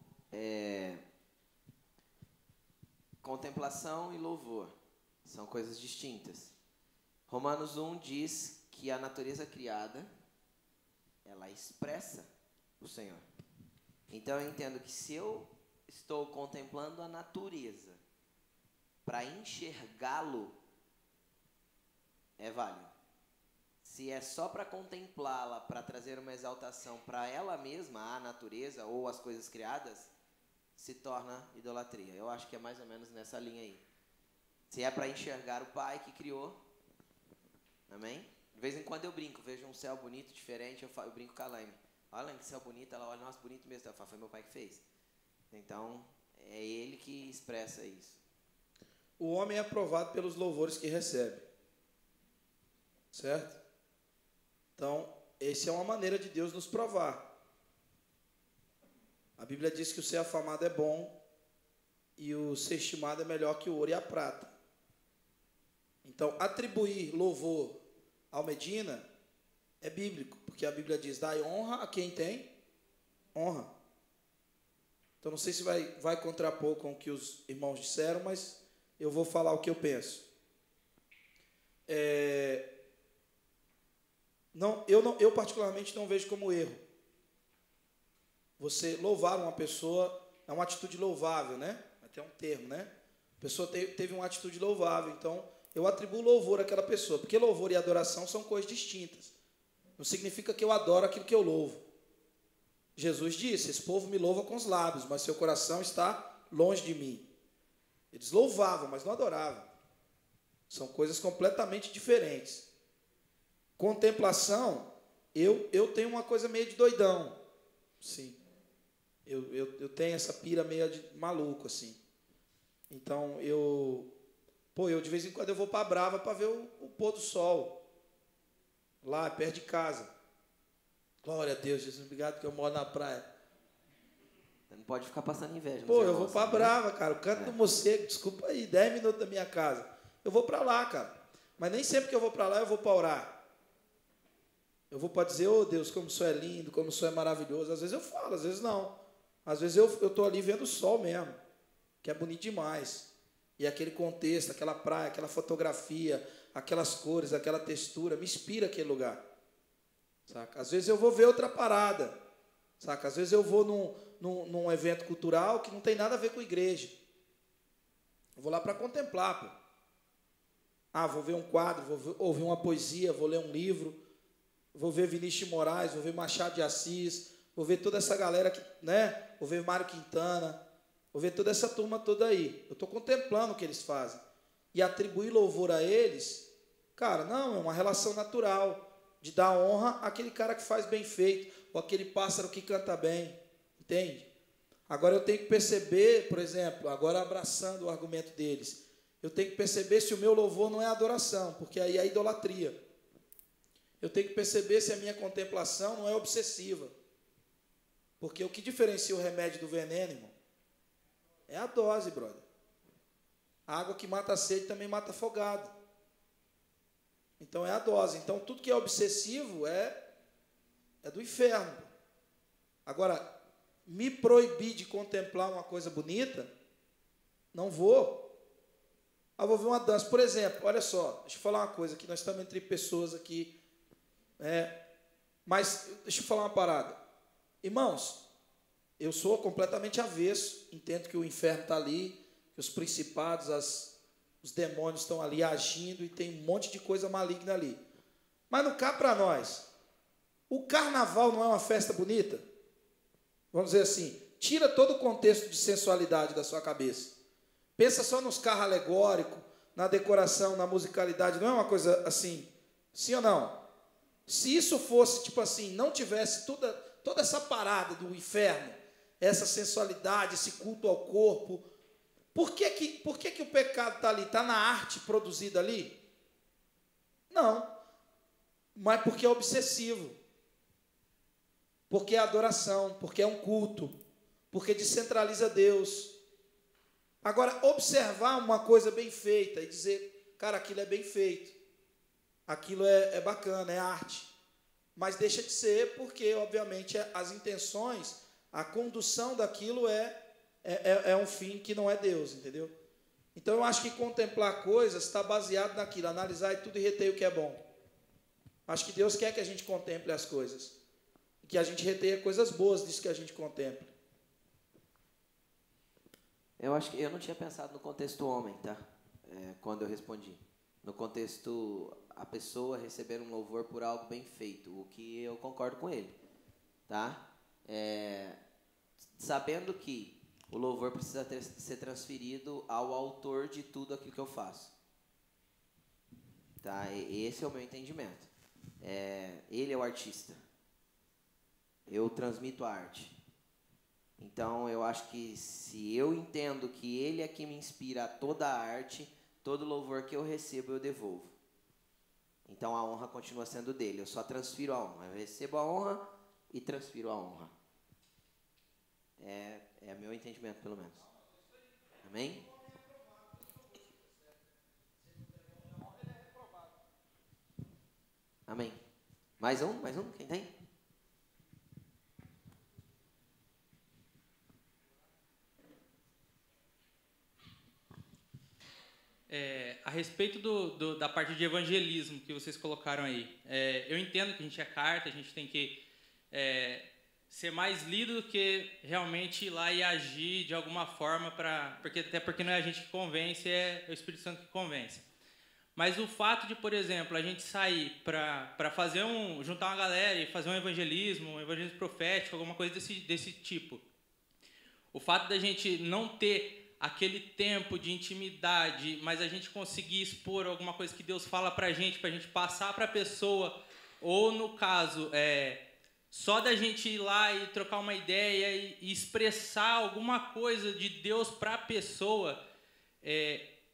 contemplação e louvor são coisas distintas. Romanos 1 diz que a natureza criada, ela expressa o Senhor. Então eu entendo que se eu estou contemplando a natureza para enxergá-lo, é válido. Se é só para contemplá-la, para trazer uma exaltação para ela mesma, a natureza ou as coisas criadas, se torna idolatria. Eu acho que é mais ou menos nessa linha aí. Se é para enxergar o Pai que criou, amém? De vez em quando eu brinco, vejo um céu bonito, diferente, eu brinco com a Laine. Olha que céu bonito, ela olha, nossa, bonito mesmo. Eu falo, foi meu pai que fez. Então, é ele que expressa isso. O homem é aprovado pelos louvores que recebe. Certo? Então, essa é uma maneira de Deus nos provar. A Bíblia diz que o ser afamado é bom e o ser estimado é melhor que o ouro e a prata. Então, atribuir louvor ao Medina é bíblico, porque a Bíblia diz, dai honra a quem tem honra. Então, não sei se vai contrapor com o que os irmãos disseram, mas eu vou falar o que eu penso. Eu particularmente não vejo como erro. Você louvar uma pessoa é uma atitude louvável, né? Até um termo, né? A pessoa teve uma atitude louvável, então eu atribuo louvor àquela pessoa, porque louvor e adoração são coisas distintas. Não significa que eu adoro aquilo que eu louvo. Jesus disse, esse povo me louva com os lábios, mas seu coração está longe de mim. Eles louvavam, mas não adoravam. São coisas completamente diferentes. Contemplação, eu tenho uma coisa meio de doidão. Sim. Eu tenho essa pira meio de maluco, assim. Então, Pô, eu de vez em quando eu vou para Brava para ver o pôr do sol. Lá, perto de casa. Glória a Deus, Jesus, obrigado que eu moro na praia. Você não pode ficar passando inveja. Pô, eu vou para Brava, cara. O Canto do Morcego, desculpa aí, 10 minutos da minha casa. Eu vou para lá, cara. Mas nem sempre que eu vou para lá, eu vou para orar. Eu vou para dizer, oh Deus, como o Senhor é lindo, como o Senhor é maravilhoso. Às vezes eu falo, às vezes não. Às vezes eu estou ali vendo o sol mesmo, que é bonito demais. E aquele contexto, aquela praia, aquela fotografia, aquelas cores, aquela textura, me inspira aquele lugar. Saca? Às vezes eu vou ver outra parada. Saca? Às vezes eu vou num evento cultural que não tem nada a ver com igreja. Eu vou lá para contemplar, pô. Ah, vou ver um quadro, vou ouvir uma poesia, vou ler um livro, vou ver Vinícius de Moraes, vou ver Machado de Assis, vou ver toda essa galera, né? Vou ver Mário Quintana, vou ver toda essa turma toda aí. Eu estou contemplando o que eles fazem. E atribuir louvor a eles, cara, não, é uma relação natural de dar honra àquele cara que faz bem feito, ou aquele pássaro que canta bem, entende? Agora eu tenho que perceber, por exemplo, agora abraçando o argumento deles, eu tenho que perceber se o meu louvor não é adoração, porque aí é idolatria. Eu tenho que perceber se a minha contemplação não é obsessiva. Porque o que diferencia o remédio do veneno, irmão, é a dose, brother. A água que mata a sede também mata afogado. Então é a dose. Então tudo que é obsessivo é do inferno. Agora, me proibir de contemplar uma coisa bonita, não vou. Eu vou ver uma dança. Por exemplo, olha só, deixa eu falar uma coisa aqui, nós estamos entre pessoas aqui. Mas deixa eu falar uma parada. Irmãos, eu sou completamente avesso, entendo que o inferno está ali, que os principados, os demônios estão ali agindo e tem um monte de coisa maligna ali. Mas não cá para nós. O carnaval não é uma festa bonita? Vamos dizer assim, tira todo o contexto de sensualidade da sua cabeça. Pensa só nos carros alegóricos, na decoração, na musicalidade, não é uma coisa assim, sim ou não? Se isso fosse, tipo assim, não tivesse toda essa parada do inferno, essa sensualidade, esse culto ao corpo, por que o pecado está ali? Está na arte produzida ali? Não. Mas porque é obsessivo. Porque é adoração, porque é um culto, porque descentraliza Deus. Agora, observar uma coisa bem feita e dizer, cara, aquilo é bem feito, aquilo é bacana, é arte. Mas deixa de ser porque, obviamente, as intenções, a condução daquilo é um fim que não é Deus, entendeu? Então, eu acho que contemplar coisas está baseado naquilo, analisar e tudo e reter o que é bom. Acho que Deus quer que a gente contemple as coisas, que a gente retenha coisas boas disso que a gente contempla. Eu acho que eu não tinha pensado no contexto homem, tá? Quando eu respondi. No contexto, a pessoa receber um louvor por algo bem feito, o que eu concordo com ele, tá? Sabendo que o louvor precisa ser transferido ao autor de tudo aquilo que eu faço. Tá? Esse é o meu entendimento. Ele é o artista. Eu transmito a arte. Então, eu acho que se eu entendo que ele é que me inspira toda a arte, todo louvor que eu recebo, eu devolvo. Então, a honra continua sendo dele. Eu só transfiro a honra. Eu recebo a honra e transfiro a honra. É meu entendimento, pelo menos. Amém? Amém. Mais um? Quem tem? A respeito da parte de evangelismo que vocês colocaram aí, eu entendo que a gente é carta, a gente tem que ser mais lido do que realmente ir lá e agir de alguma forma, até porque não é a gente que convence, é o Espírito Santo que convence. Mas o fato de, por exemplo, a gente sair para fazer juntar uma galera e fazer um evangelismo profético, alguma coisa desse tipo, o fato da gente não ter aquele tempo de intimidade, mas a gente conseguir expor alguma coisa que Deus fala para a gente passar para a pessoa, ou no caso, só da gente ir lá e trocar uma ideia e expressar alguma coisa de Deus para a pessoa,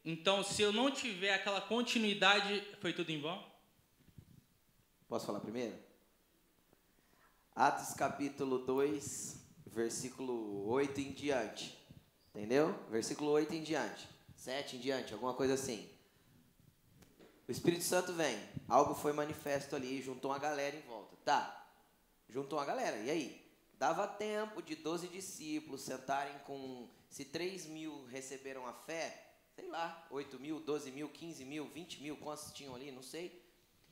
Então, se eu não tiver aquela continuidade, foi tudo em vão? Posso falar primeiro? Atos capítulo 2, versículo 8 em diante. Entendeu? Versículo 8 em diante. 7 em diante, alguma coisa assim. O Espírito Santo vem. Algo foi manifesto ali, juntou uma galera em volta. Tá, juntou uma galera, e aí? Dava tempo de 12 discípulos sentarem com... Se 3 mil receberam a fé, sei lá, 8 mil, 12 mil, 15 mil, 20 mil, quantos tinham ali, não sei.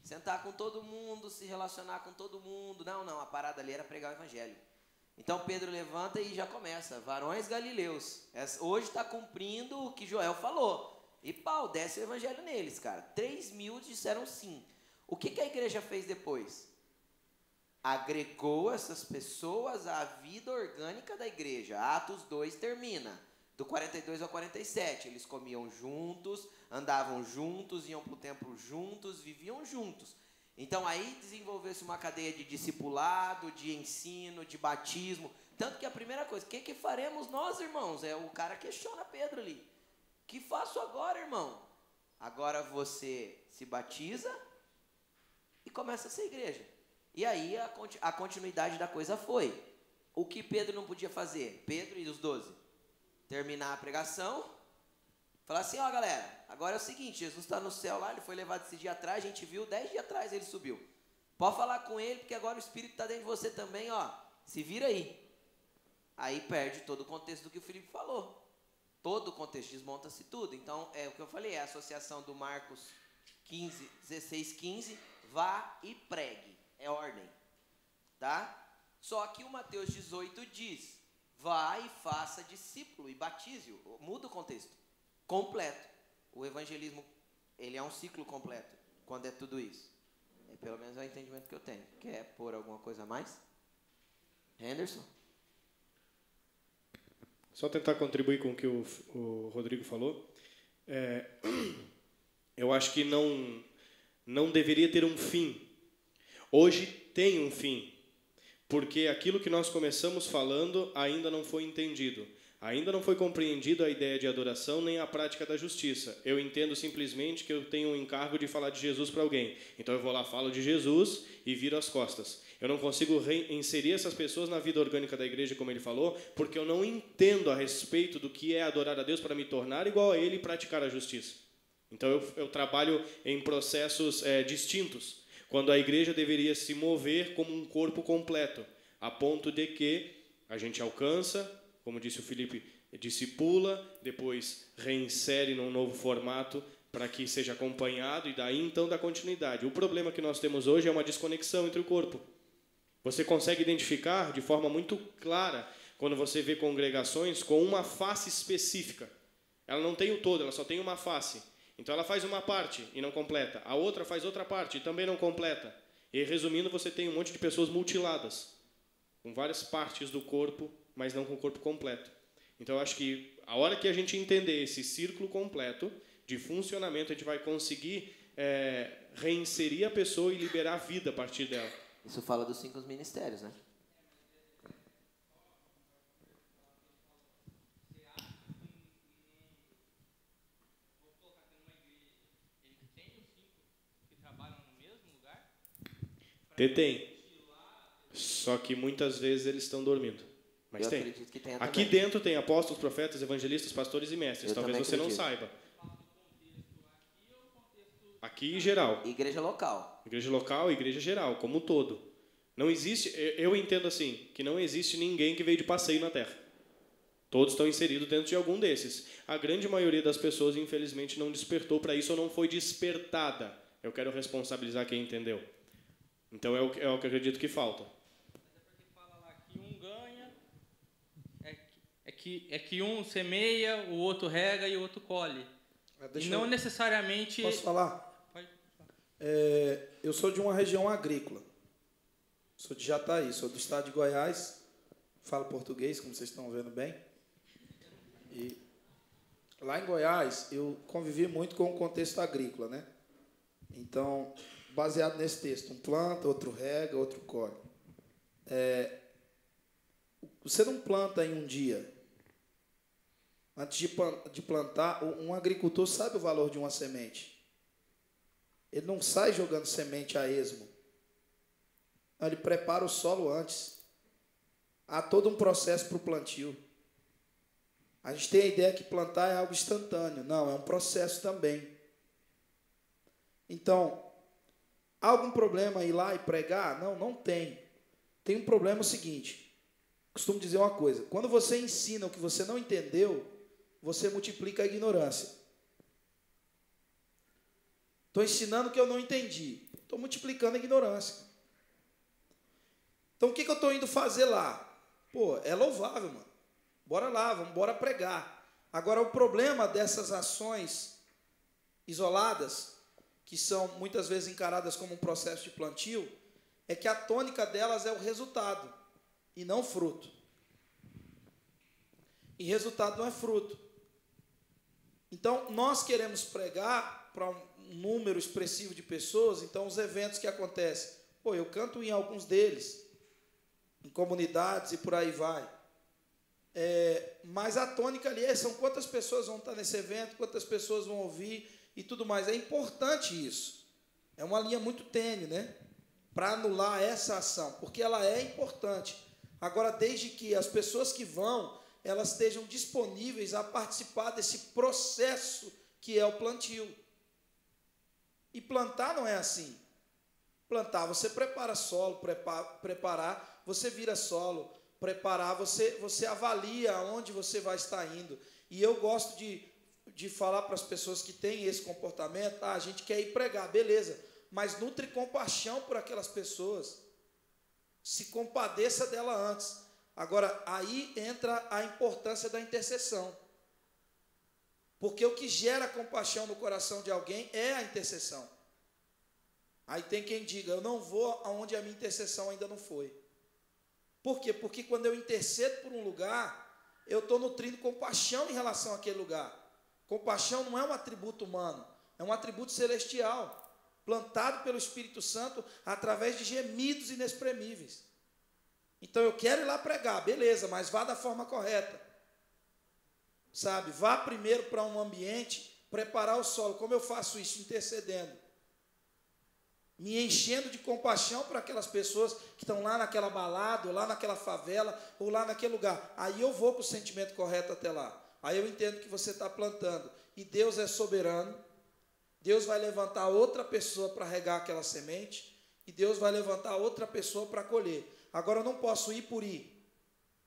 Sentar com todo mundo, se relacionar com todo mundo. Não, a parada ali era pregar o evangelho. Então Pedro levanta e já começa. Varões galileus, hoje está cumprindo o que Joel falou. E pau, desce o evangelho neles, cara. 3 mil disseram sim. O que a igreja fez depois? Agregou essas pessoas à vida orgânica da igreja. Atos 2 termina. Do 42 ao 47, eles comiam juntos, andavam juntos, iam para o templo juntos, viviam juntos. Então aí desenvolveu-se uma cadeia de discipulado, de ensino, de batismo. Tanto que a primeira coisa, o que faremos nós, irmãos? O cara questiona Pedro ali. O que faço agora, irmão? Agora você se batiza e começa a ser igreja. E aí a continuidade da coisa foi. O que Pedro não podia fazer? Pedro e os 12. Terminar a pregação, falar assim, ó galera, agora é o seguinte, Jesus está no céu lá, ele foi levado esse dia atrás, a gente viu, 10 dias atrás ele subiu. Pode falar com ele, porque agora o Espírito está dentro de você também, ó, se vira aí. Aí perde todo o contexto do que o Felipe falou. Todo o contexto, desmonta-se tudo. Então, é o que eu falei, é a associação do Marcos 15, 16, 15, vá e pregue, é ordem, tá? Só que o Mateus 18 diz, vá e faça discípulo e batize-o. Muda o contexto. Completo. O evangelismo, ele é um ciclo completo, quando é tudo isso. Pelo menos é o entendimento que eu tenho. Quer pôr alguma coisa a mais? Henderson? Só tentar contribuir com o que o Rodrigo falou. Eu acho que não deveria ter um fim. Hoje tem um fim. Porque aquilo que nós começamos falando ainda não foi entendido. Ainda não foi compreendido a ideia de adoração nem a prática da justiça. Eu entendo simplesmente que eu tenho um encargo de falar de Jesus para alguém. Então eu vou lá, falo de Jesus e viro as costas. Eu não consigo inserir essas pessoas na vida orgânica da igreja, como ele falou, porque eu não entendo a respeito do que é adorar a Deus para me tornar igual a Ele e praticar a justiça. Então eu trabalho em processos distintos. Quando a igreja deveria se mover como um corpo completo, a ponto de que a gente alcança, como disse o Felipe, discipula, depois reinsere num novo formato para que seja acompanhado e daí então dá continuidade. O problema que nós temos hoje é uma desconexão entre o corpo. Você consegue identificar de forma muito clara quando você vê congregações com uma face específica. Ela não tem o todo, ela só tem uma face. Então ela faz uma parte e não completa. A outra faz outra parte e também não completa. E resumindo, você tem um monte de pessoas mutiladas, com várias partes do corpo, mas não com o corpo completo. Então eu acho que a hora que a gente entender esse círculo completo de funcionamento, a gente vai conseguir reinserir a pessoa e liberar a vida a partir dela. Isso fala dos 5 ministérios, né? Tem. Só que muitas vezes eles estão dormindo. Mas tem. Acredito que tenha Aqui também. dentro tem apóstolos, profetas, evangelistas, pastores e mestres. Eu Talvez também você não acredito. saiba. Aqui em geral. Igreja local. Igreja local e igreja geral, como um todo. Não existe, eu entendo assim, que não existe ninguém que veio de passeio na Terra. Todos estão inseridos dentro de algum desses. A grande maioria das pessoas, infelizmente, não despertou para isso ou não foi despertada. Eu quero responsabilizar quem entendeu. Então é o que eu acredito que falta. Mas é porque fala lá que um ganha, é que um semeia, o outro rega e o outro colhe. E não necessariamente... Posso falar? Pode. Eu sou de uma região agrícola. Sou de Jataí, sou do estado de Goiás. Falo português, como vocês estão vendo bem. E lá em Goiás, eu convivi muito com o contexto agrícola, né? Então, baseado nesse texto, um planta, outro rega, outro colhe. Você não planta em um dia. Antes de plantar, um agricultor sabe o valor de uma semente. Ele não sai jogando semente a esmo. Ele prepara o solo antes. Há todo um processo para o plantio. A gente tem a ideia que plantar é algo instantâneo. Não, é um processo também. Então, há algum problema ir lá e pregar? Não, não tem. Tem um problema o seguinte. Costumo dizer uma coisa. Quando você ensina o que você não entendeu, você multiplica a ignorância. Estou ensinando o que eu não entendi. Estou multiplicando a ignorância. Então, o que eu estou indo fazer lá? Pô, é louvável, mano. Bora lá, vamos embora pregar. Agora, o problema dessas ações isoladas, que são muitas vezes encaradas como um processo de plantio, é que a tônica delas é o resultado, e não o fruto. E resultado não é fruto. Então, nós queremos pregar para um número expressivo de pessoas, então os eventos que acontecem, pô, eu canto em alguns deles, em comunidades e por aí vai. Mas a tônica ali são quantas pessoas vão estar nesse evento, quantas pessoas vão ouvir e tudo mais. É importante isso. É uma linha muito tênue, né? Para anular essa ação, porque ela é importante. Agora, desde que as pessoas que vão, elas estejam disponíveis a participar desse processo que é o plantio. E plantar não é assim. Plantar, você prepara solo, preparar, você vira solo, preparar, você avalia aonde você vai estar indo. E eu gosto de falar para as pessoas que têm esse comportamento, a gente quer ir pregar, beleza, mas nutre compaixão por aquelas pessoas. Se compadeça dela antes. Agora, aí entra a importância da intercessão. Porque o que gera compaixão no coração de alguém é a intercessão. Aí tem quem diga, eu não vou aonde a minha intercessão ainda não foi. Por quê? Porque quando eu intercedo por um lugar, eu estou nutrindo compaixão em relação àquele lugar. Compaixão não é um atributo humano, é um atributo celestial, plantado pelo Espírito Santo através de gemidos inexprimíveis. Então eu quero ir lá pregar, beleza, mas vá da forma correta. Sabe, vá primeiro para um ambiente, preparar o solo. Como eu faço isso? Intercedendo. Me enchendo de compaixão para aquelas pessoas que estão lá naquela balada, ou lá naquela favela, ou lá naquele lugar. Aí eu vou com o sentimento correto até lá. Aí eu entendo que você está plantando. E Deus é soberano. Deus vai levantar outra pessoa para regar aquela semente. E Deus vai levantar outra pessoa para colher. Agora eu não posso ir por ir.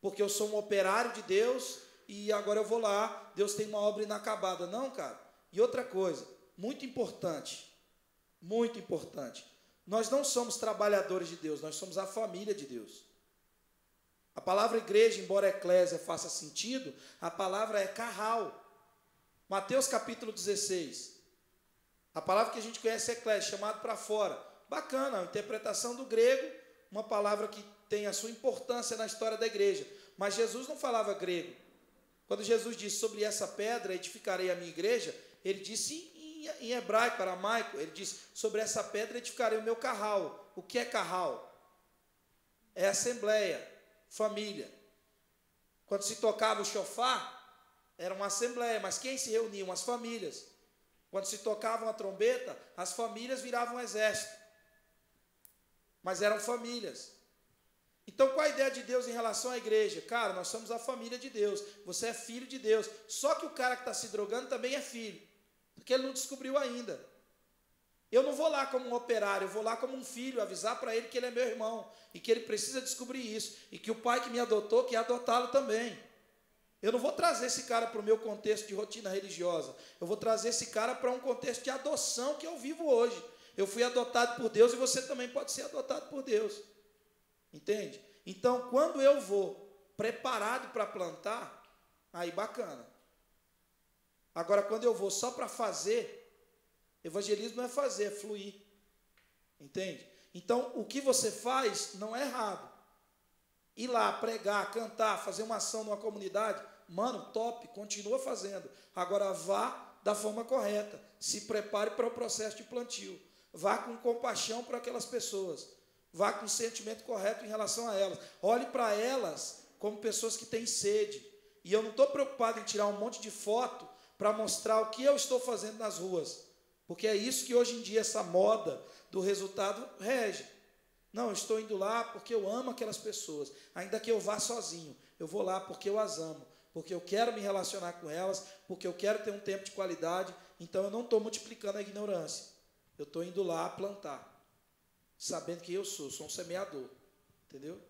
Porque eu sou um operário de Deus e agora eu vou lá. Deus tem uma obra inacabada. Não, cara. E outra coisa, muito importante. Muito importante. Nós não somos trabalhadores de Deus, nós somos a família de Deus. A palavra igreja, embora eclésia faça sentido, a palavra é carral. Mateus capítulo 16. A palavra que a gente conhece é eclésia, chamado para fora. Bacana, a interpretação do grego, uma palavra que tem a sua importância na história da igreja. Mas Jesus não falava grego. Quando Jesus disse, sobre essa pedra edificarei a minha igreja, ele disse em hebraico, aramaico, ele diz, sobre essa pedra edificarei o meu carral. O que é carral? É assembleia, família. Quando se tocava o chofar, era uma assembleia, mas quem se reuniam? As famílias. Quando se tocava uma trombeta, as famílias viravam um exército. Mas eram famílias. Então, qual a ideia de Deus em relação à igreja? Cara, nós somos a família de Deus. Você é filho de Deus. Só que o cara que está se drogando também é filho. Porque ele não descobriu ainda. Eu não vou lá como um operário, eu vou lá como um filho, avisar para ele que ele é meu irmão e que ele precisa descobrir isso e que o pai que me adotou quer adotá-lo também. Eu não vou trazer esse cara para o meu contexto de rotina religiosa, eu vou trazer esse cara para um contexto de adoção que eu vivo hoje. Eu fui adotado por Deus e você também pode ser adotado por Deus. Entende? Então, quando eu vou preparado para plantar, aí bacana. Agora, quando eu vou só para fazer, evangelismo não é fazer, é fluir. Entende? Então, o que você faz não é errado. Ir lá, pregar, cantar, fazer uma ação numa comunidade, mano, top, continua fazendo. Agora, vá da forma correta. Se prepare para o processo de plantio. Vá com compaixão para aquelas pessoas. Vá com o sentimento correto em relação a elas. Olhe para elas como pessoas que têm sede. E eu não estou preocupado em tirar um monte de foto para mostrar o que eu estou fazendo nas ruas. Porque é isso que hoje em dia essa moda do resultado rege. Não, eu estou indo lá porque eu amo aquelas pessoas. Ainda que eu vá sozinho, eu vou lá porque eu as amo. Porque eu quero me relacionar com elas, porque eu quero ter um tempo de qualidade. Então eu não estou multiplicando a ignorância. Eu estou indo lá plantar. Sabendo que eu sou um semeador. Entendeu? Não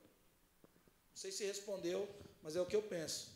sei se respondeu, mas é o que eu penso.